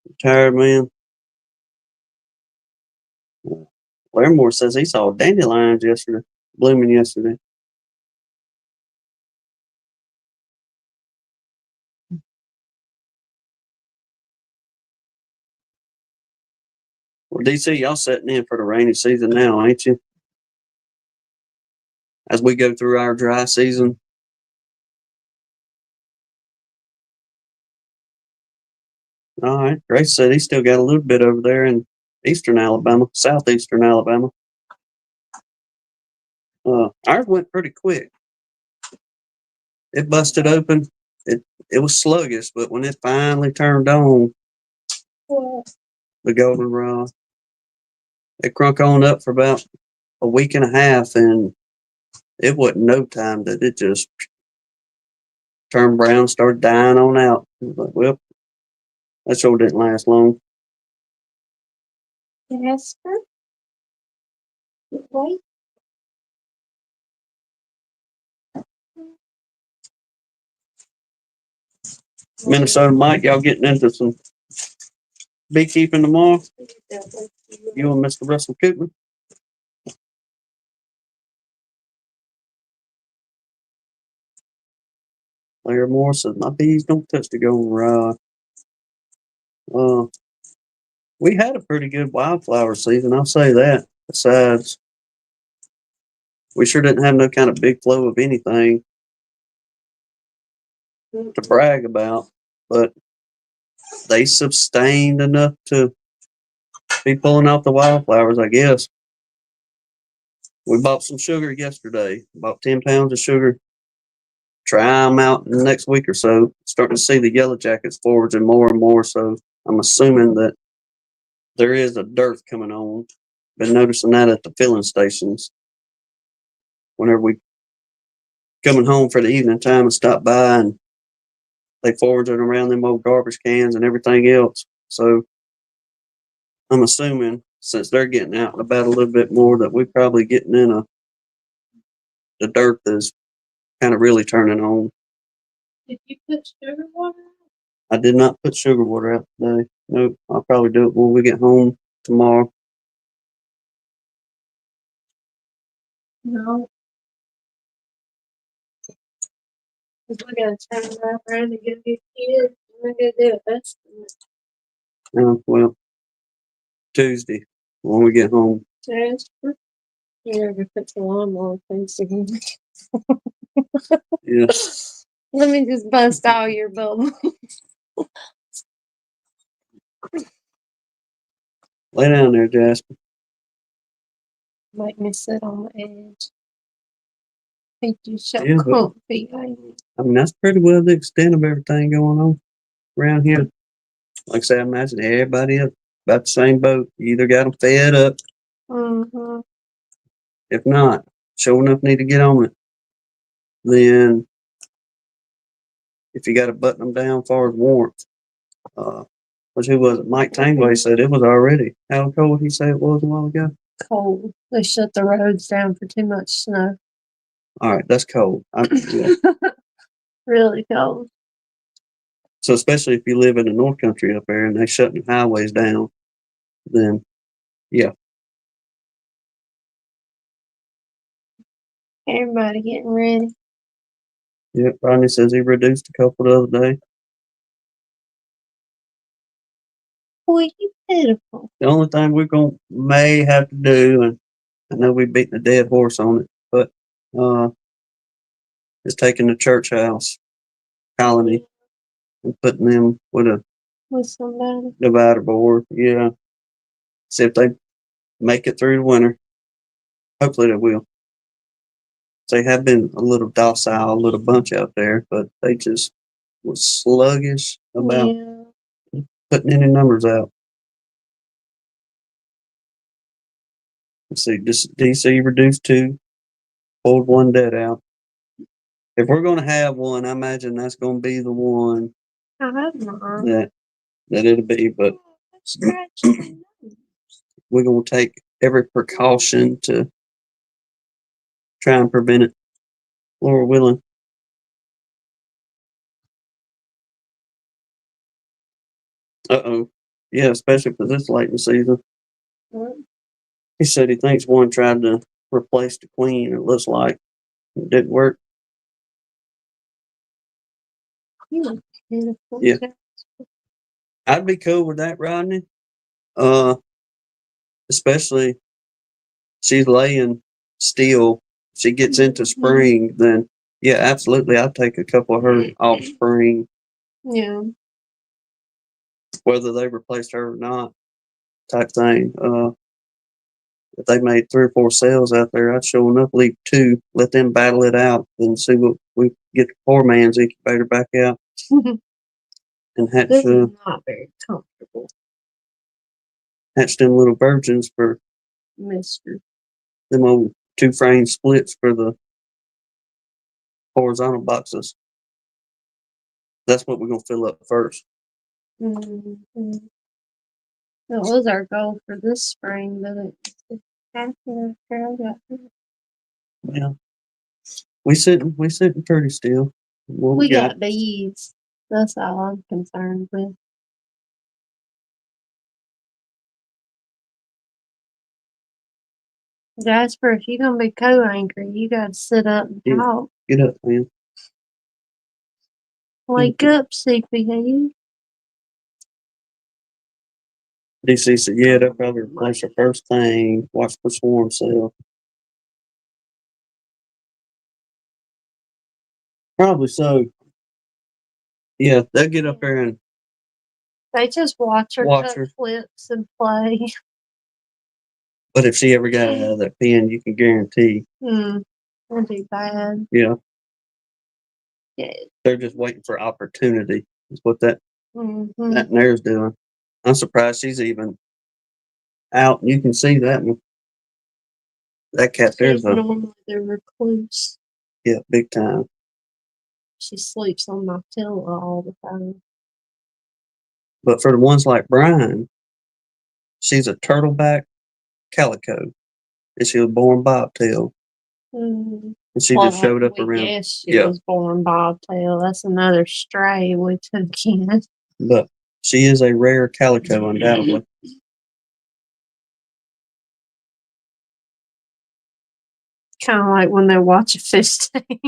I'm tired, man. Larimore says he saw dandelions yesterday, blooming yesterday. Well, DC, y'all setting in for the rainy season now, ain't you? As we go through our dry season. All right. Grace said he still got a little bit over there in eastern Alabama, southeastern Alabama. Ours went pretty quick. It busted open. It was sluggish, but when it finally turned on, the goldenrod, it crunk on up for about a week and a half, and it wasn't no time that it just turned brown, started dying on out. I was like, well, that sure didn't last long. Jasper? Wait. Minnesota Mike, y'all getting into some beekeeping tomorrow? You and Mr. Russell Cooper? Larry Moore says, my bees don't touch the goldenrod. We had a pretty good wildflower season, I'll say that. Besides, we sure didn't have no kind of big flow of anything to brag about, but they sustained enough to be pulling off the wildflowers, I guess. We bought some sugar yesterday, bought 10 pounds of sugar. Try them out in the next week or so. Starting to see the yellow jackets foraging more and more, so I'm assuming that there is a dearth coming on. Been noticing that at the filling stations. Whenever we coming home for the evening time and stop by, and they foraging around them old garbage cans and everything else. So I'm assuming since they're getting out and about a little bit more that we're probably getting in the dirt is kind of really turning on. Did you put sugar water out? I did not put sugar water out today. Nope. I'll probably do it when we get home tomorrow. No. Because we got to turn right around and get these kids. We're going to do it. Well, Tuesday when we get home. Jasper. You're going to put the lawnmower things together. Yeah. Let me just bust all your bubbles. Lay down there, Jasper. Make me sit on the edge. Think you so Yeah, but- comfy, ain't it? I mean, that's pretty well the extent of everything going on around here. Like I said, I imagine everybody up about the same boat. You either got them fed up. Mm-hmm. If not, sure enough need to get on it. Then, if you got to button them down as far as warmth, Which who was it? Mike Tangway said it was already. How cold he said it was a while ago? Cold. They shut the roads down for too much snow. All right, that's cold. Yeah. Really cold. So especially if you live in the North Country up there and they shutting highways down, then yeah. Everybody getting ready. Yep, Rodney says he reduced a couple the other day. Boy, you pitiful. The only thing may have to do, and I know we're beating a dead horse on it, but is taking the church house colony and putting them with somebody. divider board. Yeah. See if they make it through the winter. Hopefully they will. They have been a little docile, little bunch out there, but they just was sluggish about putting any numbers out. Let's see, DC reduced 2, pulled 1 dead out. If we're going to have one, I imagine that's going to be the one that it'll be. But we're going to take every precaution to try and prevent it. Lord willing. Uh-oh. Yeah, especially for this late in the season. He said he thinks one tried to replace the queen. It looks like it didn't work. Yeah. I'd be cool with that, Rodney. Especially she's laying still. She gets into spring, then yeah, absolutely. I'd take a couple of her off spring. Yeah. Whether they replaced her or not, type thing. If they made 3 or 4 sales out there, I'd show enough leave 2, let them battle it out, and see what we get the poor man's incubator back out. And hatch this is not very comfortable. Hatch them little virgins for Mister. Them old 2-frame splits for the horizontal boxes. That's what we're gonna fill up first. Mm-hmm. That was our goal for this spring, but it's happened after I got here. Yeah. We sitting pretty still. We got bees. That's all I'm concerned with. Jasper, if you're gonna be co-anchor, you gotta sit up and talk. Get up, man. Wake up, CPA. DC said, yeah, they'll probably replace the first thing. Watch the swarm sale. Probably so. Yeah, they'll get up there and they just watch her cut flips and play. But if she ever got out of that pen, you can guarantee. That'd be bad. Yeah. Yeah. They're just waiting for opportunity. Is what that mare's doing. I'm surprised she's even out. You can see that one. That cat there's normally they're recluse. Yeah, big time. She sleeps on my pillow all the time. But for the ones like Brian, she's a turtleback calico. And she was born bobtail. And she just showed up around. Yes, she was born bobtail. That's another stray we took in. But she is a rare calico, undoubtedly. Kind of like when they watch a fish tank.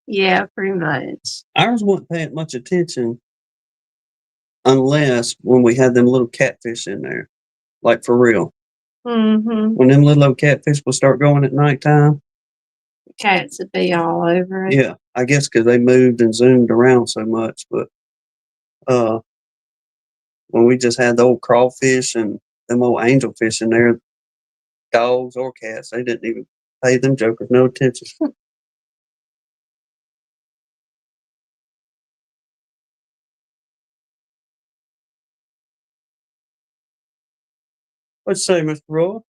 Yeah, pretty much. Ours wasn't paying much attention unless when we had them little catfish in there, like for real. When them little catfish will start going at nighttime, cats would be all over it. Yeah, I guess because they moved and zoomed around so much. But when we just had the old crawfish and them old angelfish in there, dogs or cats, they didn't even pay them jokers no attention. What you say, Mr. Roy?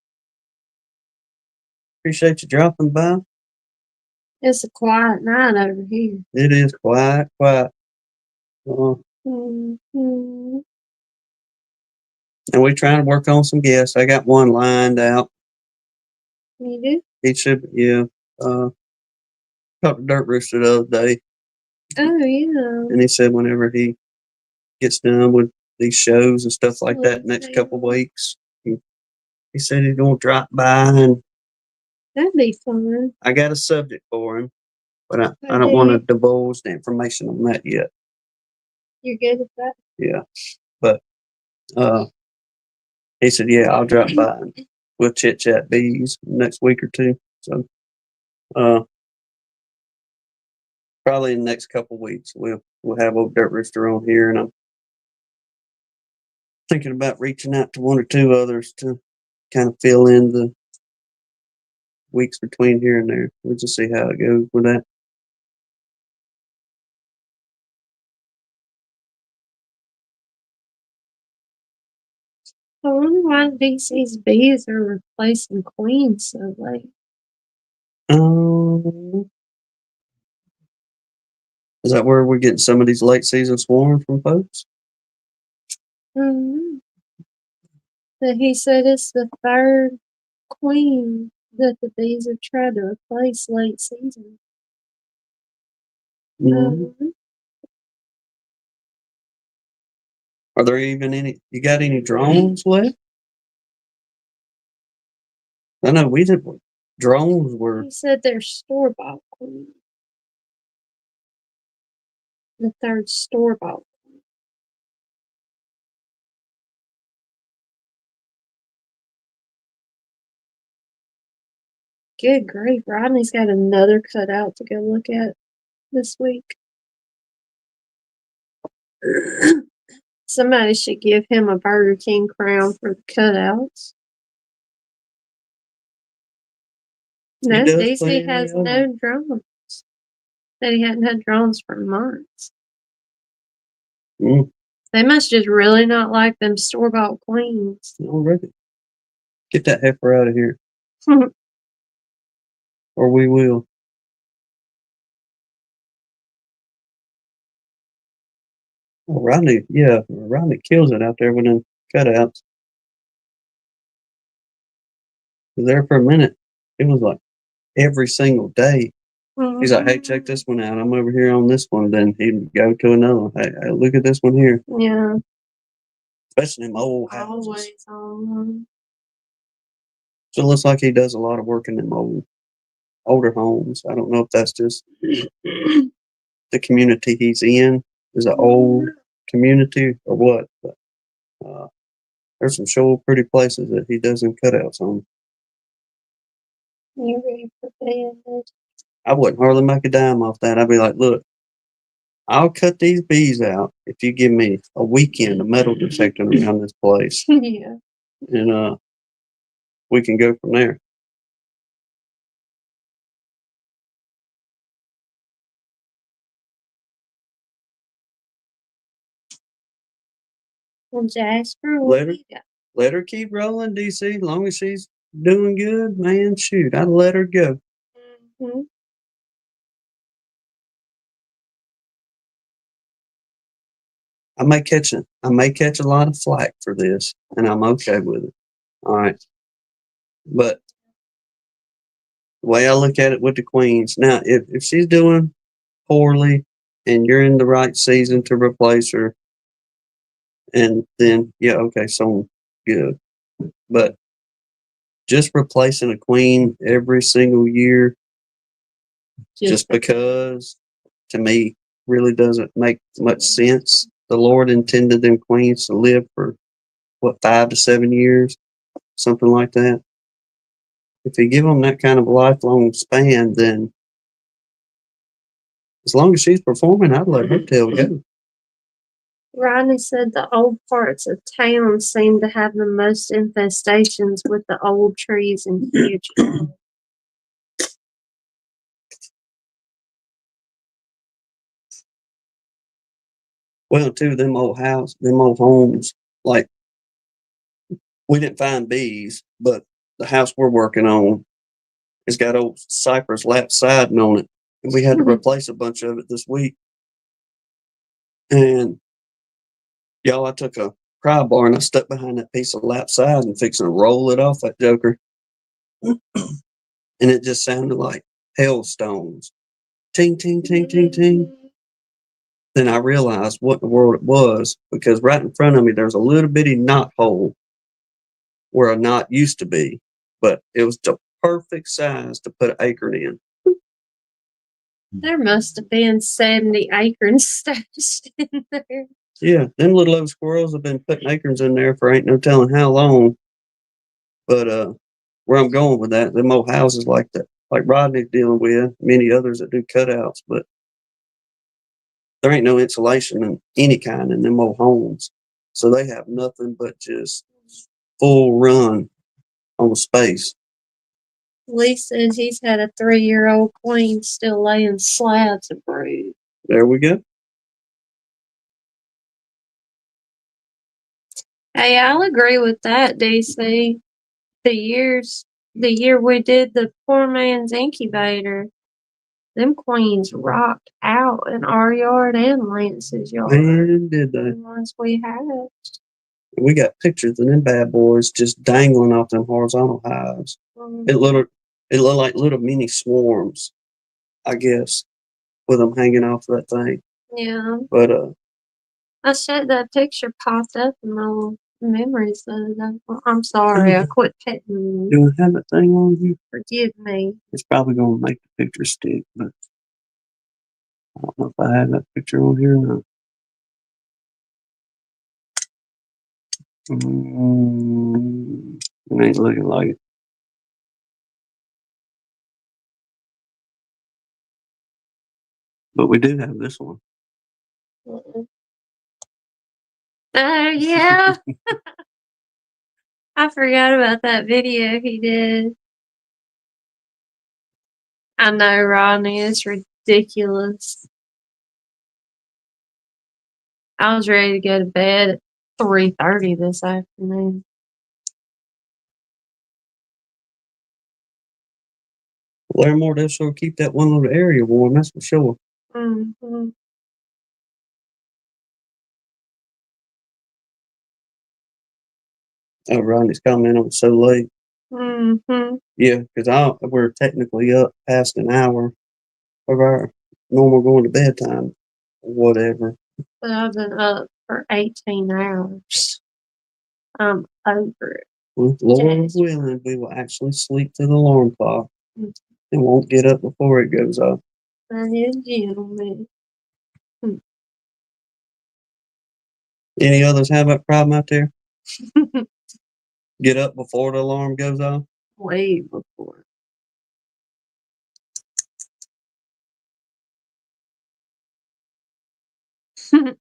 Appreciate you dropping by. It's a quiet night over here. It is quiet. Mm-hmm. And we're trying to work on some guests. I got one lined out. You do? He should, yeah. Talked to Dirt Rooster the other day, Oh, yeah. and he said whenever he gets done with these shows and stuff like that next couple weeks, he said he's going to drop by, and That'd be fun. I got a subject for him, but I don't Okay. want to divulge the information on that yet. You're good at that? Yeah. But he said, yeah, I'll drop by and we'll chit chat bees next week or two. So probably in the next couple weeks we'll have old Dirt Rooster on here, and I'm thinking about reaching out to one or two others to kind of fill in the weeks between here and there. We'll just see how it goes with that. I wonder why DC's bees are replacing queens so late. Is that where we're getting some of these late season swarms from folks? Mm-hmm. But he said it's the third queen that the bees have tried to replace late season. Mm-hmm. Are there even any? You got any drones left? I know we did. Drones were. He said they're store-bought queen. The third store-bought. Good grief, Rodney's got another cutout to go look at this week. Somebody should give him a Burger King crown for the cutouts. No, DC has no drones. Said he hadn't had drones for months. Mm. They must just really not like them store-bought queens. Already. Get that heifer out of here. Or we will. Oh, Rodney kills it out there with them cutouts. There for a minute, it was like every single day. He's like, hey, check this one out. I'm over here on this one. Then he'd go to another one. Hey, look at this one here. Yeah. Especially them old houses. Always on. So it looks like he does a lot of work in them older homes. I don't know if that's just the community he's in is an old community or what, but there's some sure pretty places that he does them cutouts on. You ready for bed? I wouldn't hardly make a dime off that. I'd be like, look, I'll cut these bees out if you give me a weekend of metal detecting around this place. Yeah. And we can go from there. Well, Jasper, let her keep rolling, DC. As long as she's doing good, man, shoot, I'd let her go. Mm-hmm. I may catch a lot of flack for this, and I'm okay with it. All right. But the way I look at it with the queens, now if she's doing poorly and you're in the right season to replace her, and then yeah, okay, so good. But just replacing a queen every single year just because to me really doesn't make much sense. The Lord intended them queens to live for what, 5 to 7 years, something like that. If you give them that kind of lifelong span, then as long as she's performing, I'd let her tail go. Rodney said the old parts of town seem to have the most infestations with the old trees and huge trees. Well, too, them old homes, like we didn't find bees, but the house we're working on has got old cypress lap siding on it. And we had to replace a bunch of it this week. And Y'all, I took a pry bar and I stuck behind that piece of lap side and fixing to roll it off that joker. And it just sounded like hailstones. Ting, ting, ting, ting, ting. Then I realized what in the world it was, because right in front of me there's a little bitty knot hole where a knot used to be, but it was the perfect size to put an acorn in. There must have been 70 acorns stashed in there. Yeah, them little old squirrels have been putting acorns in there for ain't no telling how long. But where I'm going with that, them old houses like that, like Rodney's dealing with, many others that do cutouts, but there ain't no insulation in any kind in them old homes. So they have nothing but just full run on space. Lee says he's had a 3-year-old queen still laying slabs of brood. There we go. Hey, I'll agree with that, DC. The year we did the poor man's incubator, them queens rocked out in our yard and Lance's yard. Man, did they? The ones we had. We got pictures of them bad boys just dangling off them horizontal hives. Mm-hmm. It looked like little mini swarms, I guess, with them hanging off that thing. Yeah. But I said that picture popped up in my little memories the other day. Well, I'm sorry, I quit petting you. Do I have that thing on here? Forgive me. It's probably gonna make the picture stick, but I don't know if I have that picture on here or not. It ain't looking like it. But we do have this one. Yeah. I forgot about that video he did. I know, Rodney, it's ridiculous. I was ready to go to bed at 3:30 this afternoon. Larimore does sure keep that one little area warm, that's for sure. Mm-hmm. Oh, Rodney's comment on so late. Mm-hmm. Yeah, because we're technically up past an hour of our normal going to bed time, whatever. But I've been up for 18 hours. I'm over it. Well, Lord willing, we will actually sleep to the alarm clock and won't get up before it goes off. That is gentleman. Any others have that problem out there? Get up before the alarm goes off? Way before. I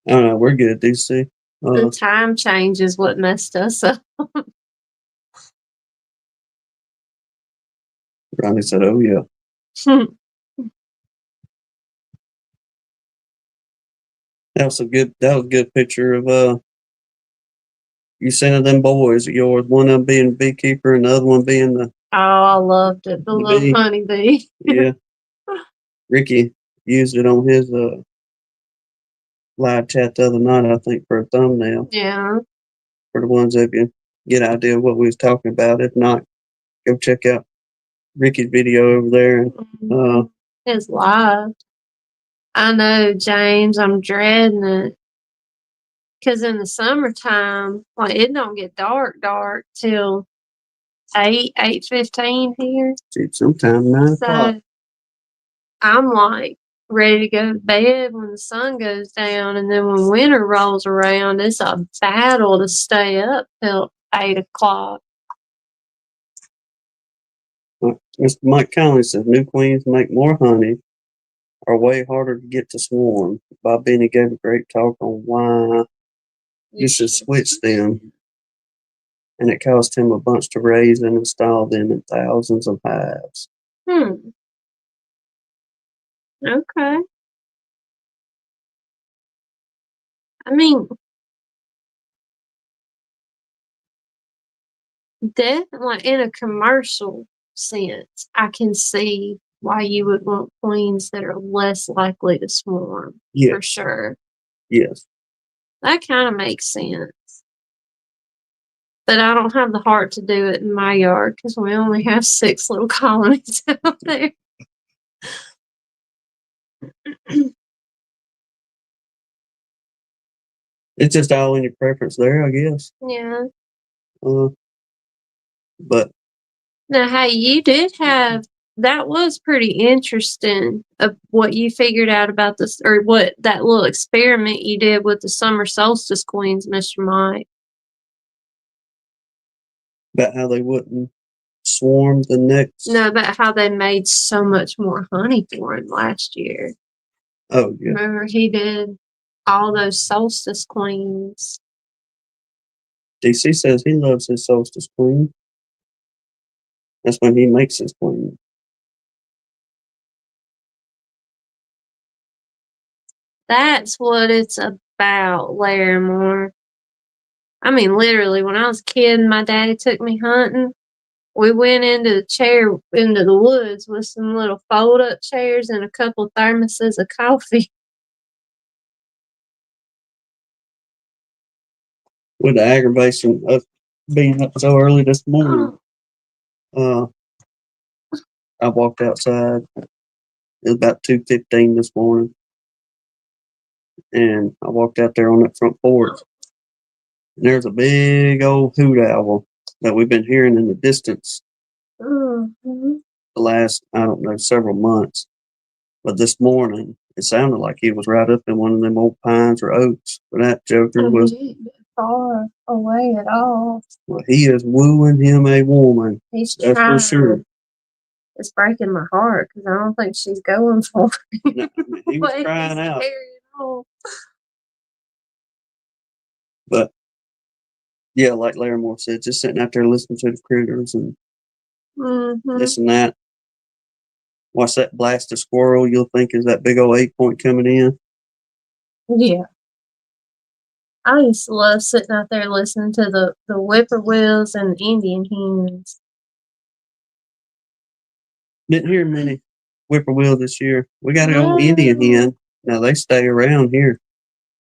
don't know. We're good at DC. The time change is what messed us up. Ronnie said, "Oh yeah." That was a good picture of you sent them boys of yours. One of them being beekeeper and the other one being the I loved it. The little bee. honeybee. Yeah. Ricky used it on his live chat the other night, I think, for a thumbnail. Yeah. For the ones that can get an idea of what we was talking about. If not, go check out Ricky's video over there. And, it's live. I know, James. I'm dreading it. Because in the summertime, like, it don't get dark till 8:15 here. Sometime 9 o'clock. So I'm like ready to go to bed when the sun goes down, and then when winter rolls around, it's a battle to stay up till 8 o'clock. Mr. Mike Conley says new queens make more honey, are way harder to get to swarm. Bob Benny gave a great talk on why you should switch them, and it cost him a bunch to raise and install them in thousands of hives. Okay. I mean, definitely in a commercial sense, I can see why you would want queens that are less likely to swarm. Yeah. For sure. Yes. That kind of makes sense. But I don't have the heart to do it in my yard because we only have 6 little colonies out there. It's just all in your preference there, I guess. Yeah. But Now, hey, you did have that was pretty interesting of what you figured out about this, or what that little experiment you did with the summer solstice queens, Mr. Mike. about how they wouldn't swarm the next. No, about how they made so much more honey for him last year. Oh, yeah. Remember, he did all those solstice queens. DC says he loves his solstice queen. That's when he makes his queen. That's what it's about, Larimore. I mean, literally, when I was a kid and my daddy took me hunting, we went into the woods with some little fold-up chairs and a couple thermoses of coffee. With the aggravation of being up so early this morning, I walked outside. It was about 2:15 this morning, and I walked out there on that front porch. And there's a big old hoot owl that we've been hearing in the distance the last, I don't know, several months. But this morning, it sounded like he was right up in one of them old pines or oaks. But that joker was far away at all. Well, he is wooing him a woman. He's that's trying. for sure. It's breaking my heart because I don't think she's going for it. No, I mean, he was crying out. But yeah, like Larimore said, just sitting out there listening to the critters and this and that. Watch that blast of squirrel, you'll think is that big old 8-point coming in. Yeah. I used to love sitting out there listening to the whippoorwills and Indian hens. Didn't hear many whippoorwill this year. We got an old Indian hen. Now they stay around here.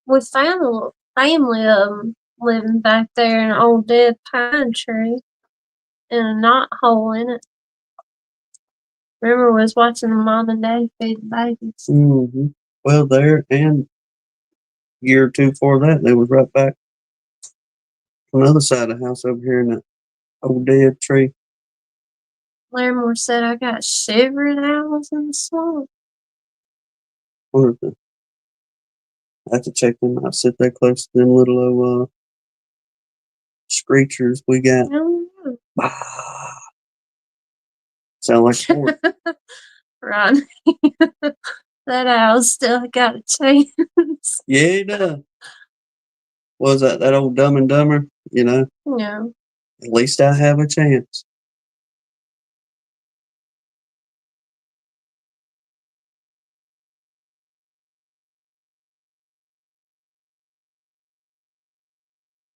We found a little family of them living back there in an old dead pine tree in a knot hole in it. Remember, we was watching the mom and dad feed the babies. Mm-hmm. Well, there and a year or two before that, they was right back on the other side of the house over here in that old dead tree. Larimore said I got shivering owls in the swamp. I have to check them out. Sit there close to them little old screechers we got. Sound like sport. Right. That owl still got a chance. Yeah, he does. Was that old Dumb and Dumber? You know? Yeah. At least I have a chance.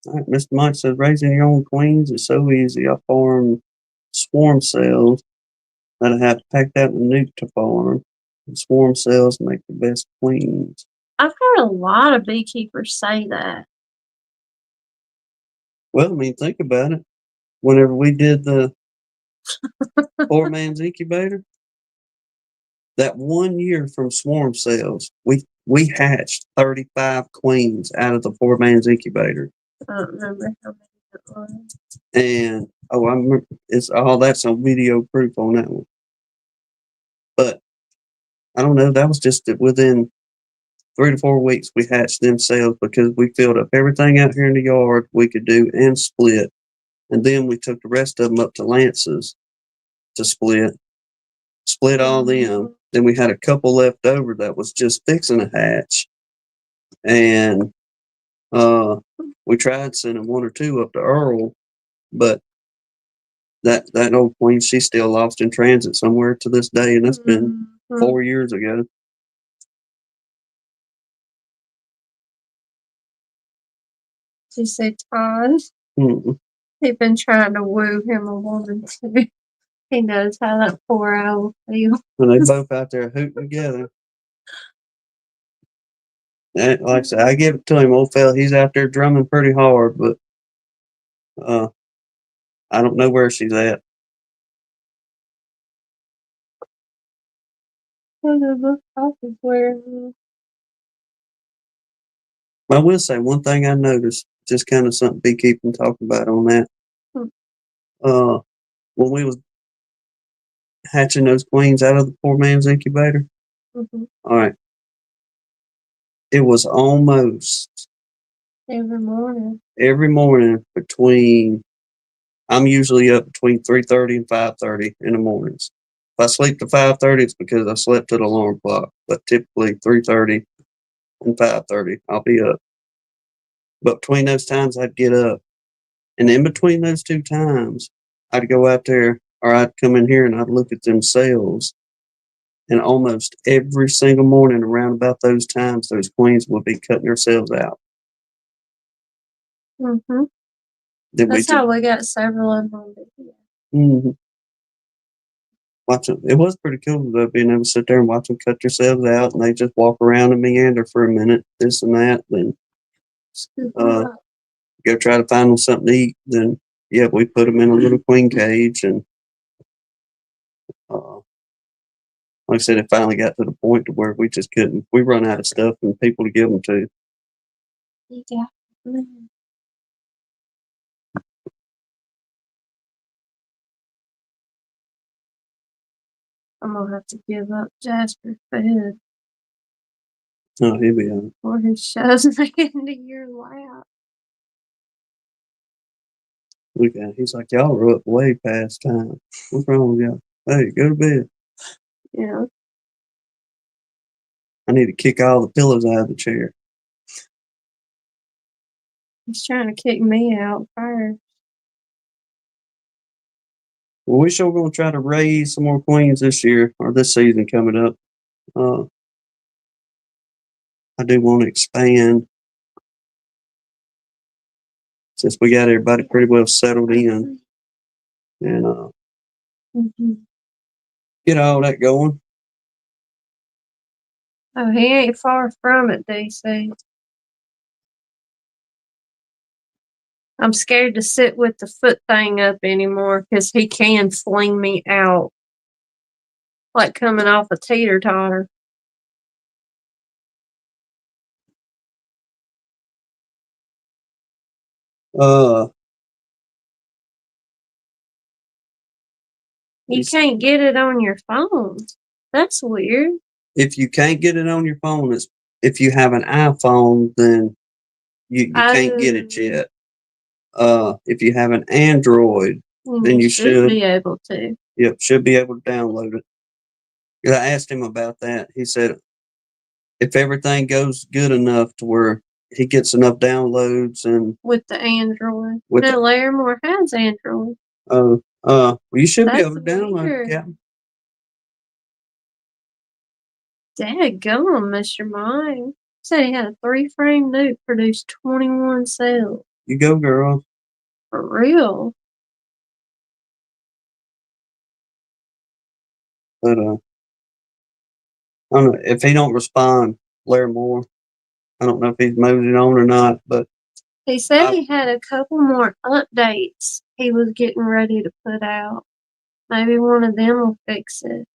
All right, Mr. Mike says raising your own queens is so easy. I farm swarm cells that I have packed out in a nuke to farm. And swarm cells make the best queens. I've heard a lot of beekeepers say that. Well, I mean, think about it. Whenever we did the 4-man's incubator, that 1 year from swarm cells, we hatched 35 queens out of the 4-man's incubator. I don't remember how many it was. And I remember that's on video proof on that one. But I don't know, that was just within 3 to 4 weeks we hatched them cells because we filled up everything out here in the yard we could do and split. And then we took the rest of them up to Lance's to split all them. Then we had a couple left over that was just fixing a hatch. And we tried sending 1 or 2 up to Earl, but that old queen, she's still lost in transit somewhere to this day, and that's been 4 years ago. Did you say Todd? He's been trying to woo him a woman too. He knows how that poor owl feels. And they both out there hooting together. Like I said, I give it to him, old fella. He's out there drumming pretty hard, but I don't know where she's at. But I will say one thing I noticed, just kind of something beekeeping talking about on that. When we was hatching those queens out of the poor man's incubator, all right, it was almost every morning between. I'm usually up between 3:30 and 5:30 in the mornings. If I sleep to 5:30, it's because I slept to the alarm clock. But typically 3:30 and 5:30, I'll be up. But between those times, I'd get up, and in between those two times, I'd go out there, or I'd come in here and I'd look at them cells. And almost every single morning around about those times, those queens would be cutting themselves out. That's how we got several of them. Watching, it was pretty cool though, being able to sit there and watch them cut themselves out, and they just walk around and meander for a minute, this and that, then go try to find them something to eat. Then we put them in a little queen cage, and like I said, it finally got to the point to where we just couldn't. We run out of stuff and people to give them to. Yeah. I'm gonna have to give up Jasper's food. Oh, he'll be on. Or he shoves me into your lap. Look at him. He's like, y'all are up way past time. What's wrong with y'all? Hey, go to bed. Yeah. I need to kick all the pillows out of the chair. He's trying to kick me out first. Well, we sure going to try to raise some more queens this year, or this season coming up. I do want to expand, since we got everybody pretty well settled in, and get all that going. Oh, he ain't far from it, DC. I'm scared to sit with the foot thing up anymore because he can fling me out like coming off a teeter-totter. You can't get it on your phone. That's weird. If you can't get it on your phone, if you have an iPhone, then you can't get it yet. If you have an Android, then you should be able to. Yep, should be able to download it. I asked him about that. He said if everything goes good enough to where he gets enough downloads and with the Android. Now Larimore has Android. Well, you should be able to download it, Captain. Dadgum, Mr. Mike. Said he had a 3-frame nuke produced 21 cells. You go, girl. For real. But I don't know if he don't respond, Larimore. I don't know if he's moving on or not, but he said he had a couple more updates he was getting ready to put out. Maybe one of them will fix it.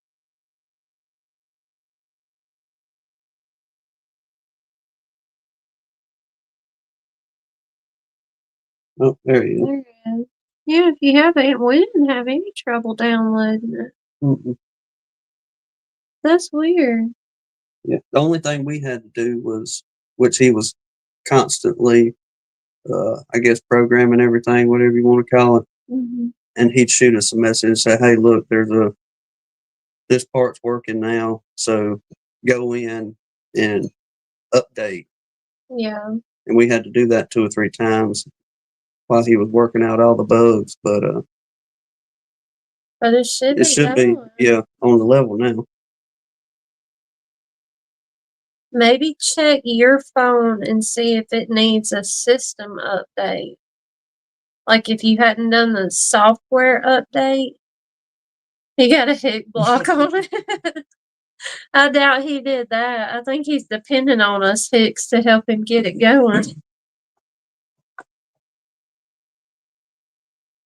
Oh, there he is. There he is. Yeah, if you haven't, we didn't have any trouble downloading it. That's weird. Yeah, the only thing we had to do was, which he was constantly, I guess, programming everything, whatever you want to call it. And he'd shoot us a message and say, hey, look, this part's working now, so go in and update. Yeah. And we had to do that 2 or 3 times while he was working out all the bugs, but it should be on the level now. Maybe check your phone and see if it needs a system update. Like if you hadn't done the software update, you got a hit block on it. I doubt he did that. I think he's depending on us Hicks to help him get it going.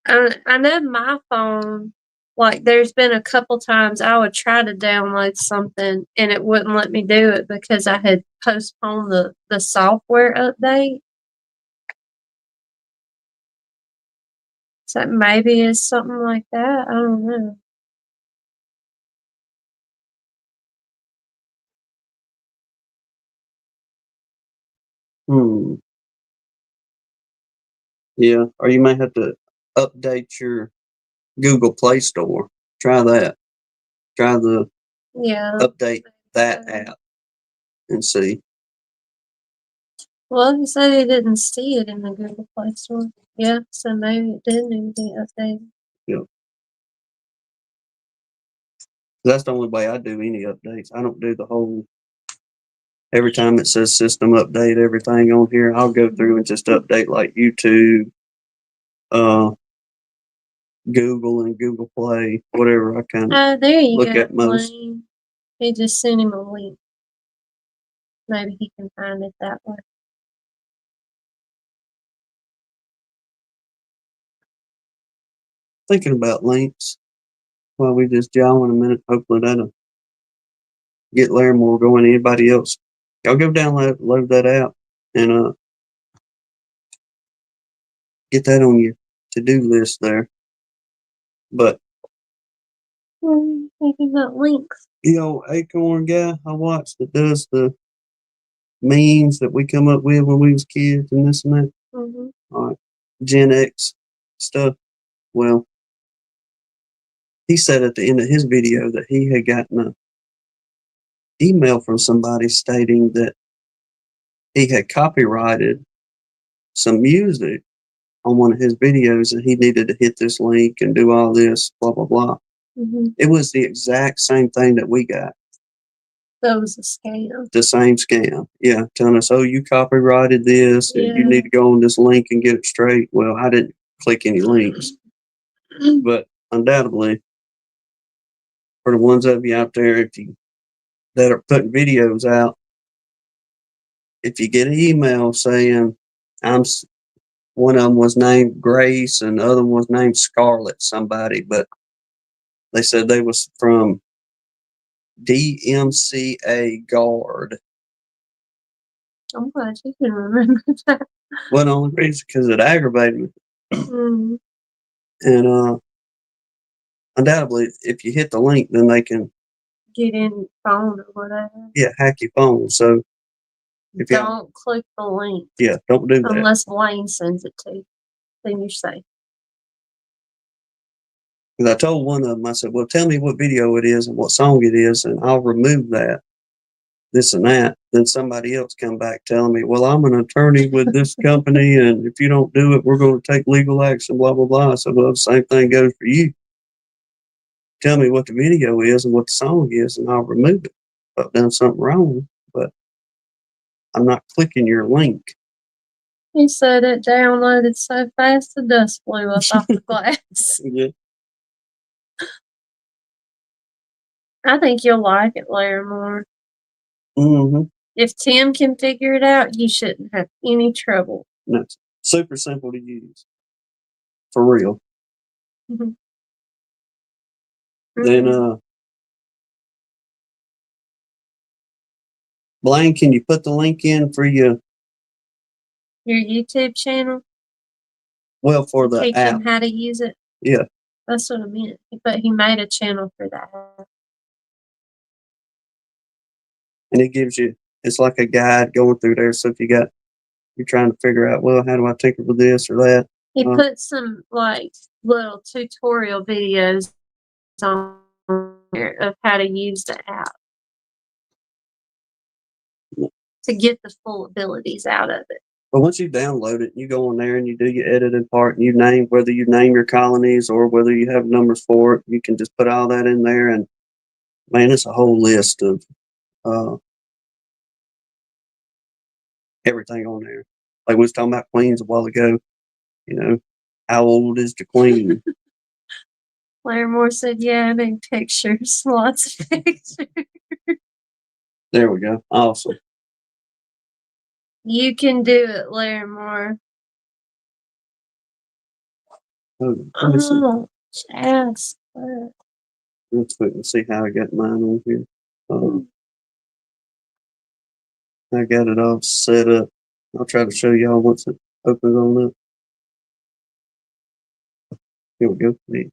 I know my phone, like there's been a couple times I would try to download something and it wouldn't let me do it because I had postponed the software update. So maybe it's something like that. I don't know. Yeah, or you may have to update your Google Play Store. Try that. Try the update that app and see. Well, he said he didn't see it in the Google Play Store. Yeah, so maybe it did need to be updated. Yeah. That's the only way I do any updates. I don't do the whole. Every time it says system update, everything on here, I'll go through and just update like YouTube, Google and Google Play, whatever I kind of there you look go, at most. Blaine. He just sent him a link. Maybe he can find it that way. Thinking about links while we just jawing a minute. Hopefully that'll get Larimore going. Anybody else? Y'all go download load that out and get that on your to-do list there. But Thinking about links. the old Acorn guy I watched that does the memes that we come up with when we was kids and this and that. Mm-hmm. All right, Gen X stuff. Well, he said at the end of his video that he had gotten an email from somebody stating that he had copyrighted some music on one of his videos and he needed to hit this link and do all this, blah, blah, blah. Mm-hmm. It was the exact same thing that we got. That was a scam. The same scam. Yeah. Telling us, oh, you copyrighted this and you need to go on this link and get it straight. Well, I didn't click any links. But undoubtedly, for the ones of you out there, that are putting videos out, if you get an email saying one of them was named Grace and the other one was named Scarlett, somebody, but they said they was from DMCA Guard. I'm glad you can remember that. Well, the only reason because it aggravated me. Mm-hmm. And undoubtedly, if you hit the link, then they can get in your phone or whatever. Yeah, hack your phone. So if don't click the link. Yeah, don't do that. Unless Wayne sends it to you. Then you're safe. Because I told one of them, I said, well, tell me what video it is and what song it is, and I'll remove that, this and that. Then somebody else come back telling me, well, I'm an attorney with this company, and if you don't do it, we're going to take legal action, blah, blah, blah. I said, well, the same thing goes for you. Tell me what the video is and what the song is, and I'll remove it if I've done something wrong. But I'm not clicking your link. He said it downloaded so fast the dust flew up off the glass. Yeah. I think you'll like it, Larimore. Mm-hmm. If Tim can figure it out, you shouldn't have any trouble. No, it's super simple to use. For real. Mm-hmm. Then, Blaine, can you put the link in for your YouTube channel? Well, for the teach app. him how to use it? Yeah. That's what I meant. But he made a channel for that. And it gives you, it's like a guide going through there. So if you're trying to figure out, well, how do I tinker with this or that? He put some like little tutorial videos on there of how to use the app to get the full abilities out of it. But once you download it, you go on there and you do your editing part and whether you name your colonies or whether you have numbers for it, you can just put all that in there. And man, it's a whole list of everything on there. Like we was talking about queens a while ago, how old is the queen? Larimore said, yeah, I need pictures, lots of pictures. There we go. Awesome. You can do it, Larimore. Oh, let me see. Oh, Jasper. Let's wait and see how I got mine on here. I got it all set up. I'll try to show y'all once it opens on up. Here we go. Yeah.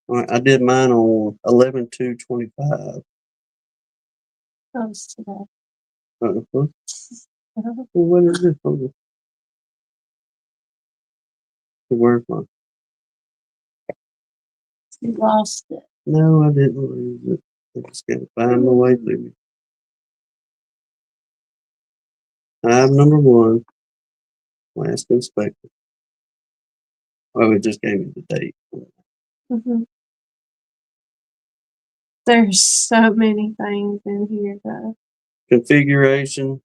All right, I did mine on 11/2/25. Close to that. Well, what is this? Where's my? You lost it. No, I didn't lose it. I just got to find my way through it. Hive number 1. Last inspected. Oh, it just gave me the date. Mm-hmm. There's so many things in here, though. Configuration,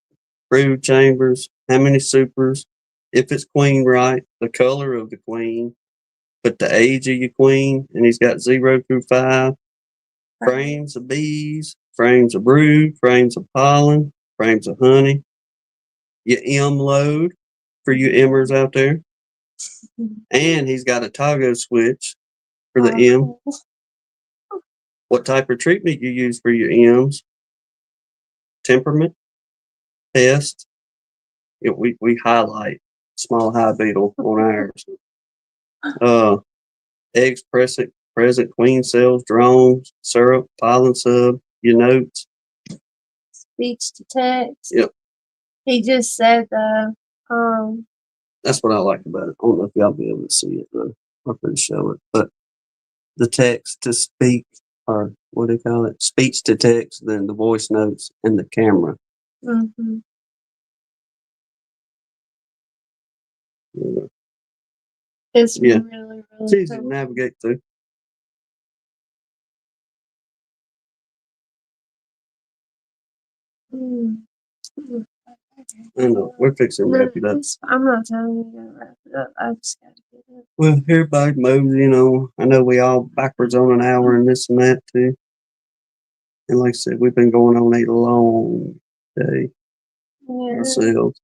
brood chambers, how many supers, if it's queen right, the color of the queen, put the age of your queen, and he's got 0 through 5. Frames of bees, frames of brood, frames of pollen, frames of honey, your M load for you Mers out there. And he's got a toggle switch for the M. What type of treatment you use for your M's? Temperament, pest. We highlight small hive beetle on ours. Eggs, present queen cells, drones, syrup, pollen sub, your notes. Speech to text. Yep. He just said That's what I like about it. I don't know if y'all be able to see it though. I'm pretty show it. But the text to speak, or what do they call it? Speech to text, then the voice notes and the camera. mm-hmm. Yeah. It's Yeah. really It's easy to cool. navigate through. I know. We're fixing to wrap it up. I'm not telling you to wrap it up. I just gotta get it. Well, everybody moseying on. I know we all backwards on an hour and this and that too. And like I said, we've been going on a long day ourselves.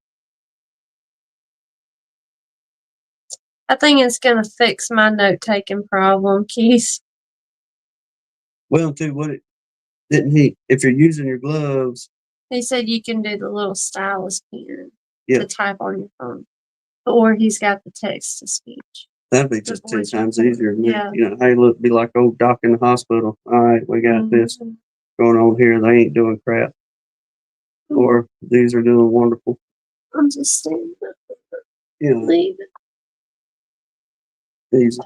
I think it's gonna fix my note taking problem, Keith. Well, too, didn't he? If you're using your gloves, He said you can do the little stylus pen yeah, to type on your phone, or he's got the text to speech. that'd be just 10 times easier. Yeah. You know, hey, look, be like old doc in the hospital. All right, we got this going on here. They ain't doing crap, or these are doing wonderful. I'm just standing up. Yeah, Leave it. easy.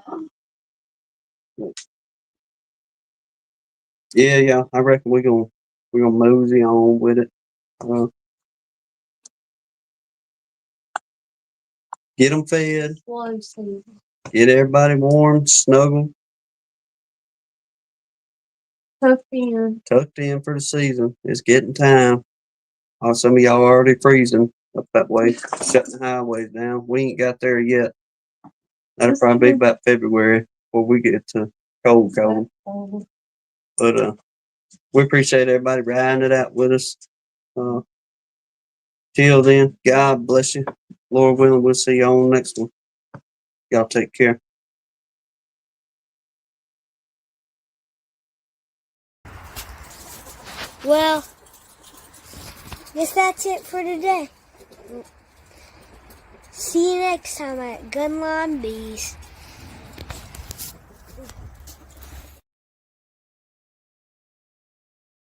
Yeah. I reckon we're gonna mosey on with it. Get them fed. Get everybody warm, snuggle. Tucked in for the season. It's getting time. Some of y'all are already freezing up that way, shutting the highways down. We ain't got there yet. That'll probably be about February before we get to cold. But we appreciate everybody riding it out with us. Till then, God bless you. Lord willing, we'll see you on the next one. Y'all take care. Well, guess that's it for today. See you next time at Gunline Bees.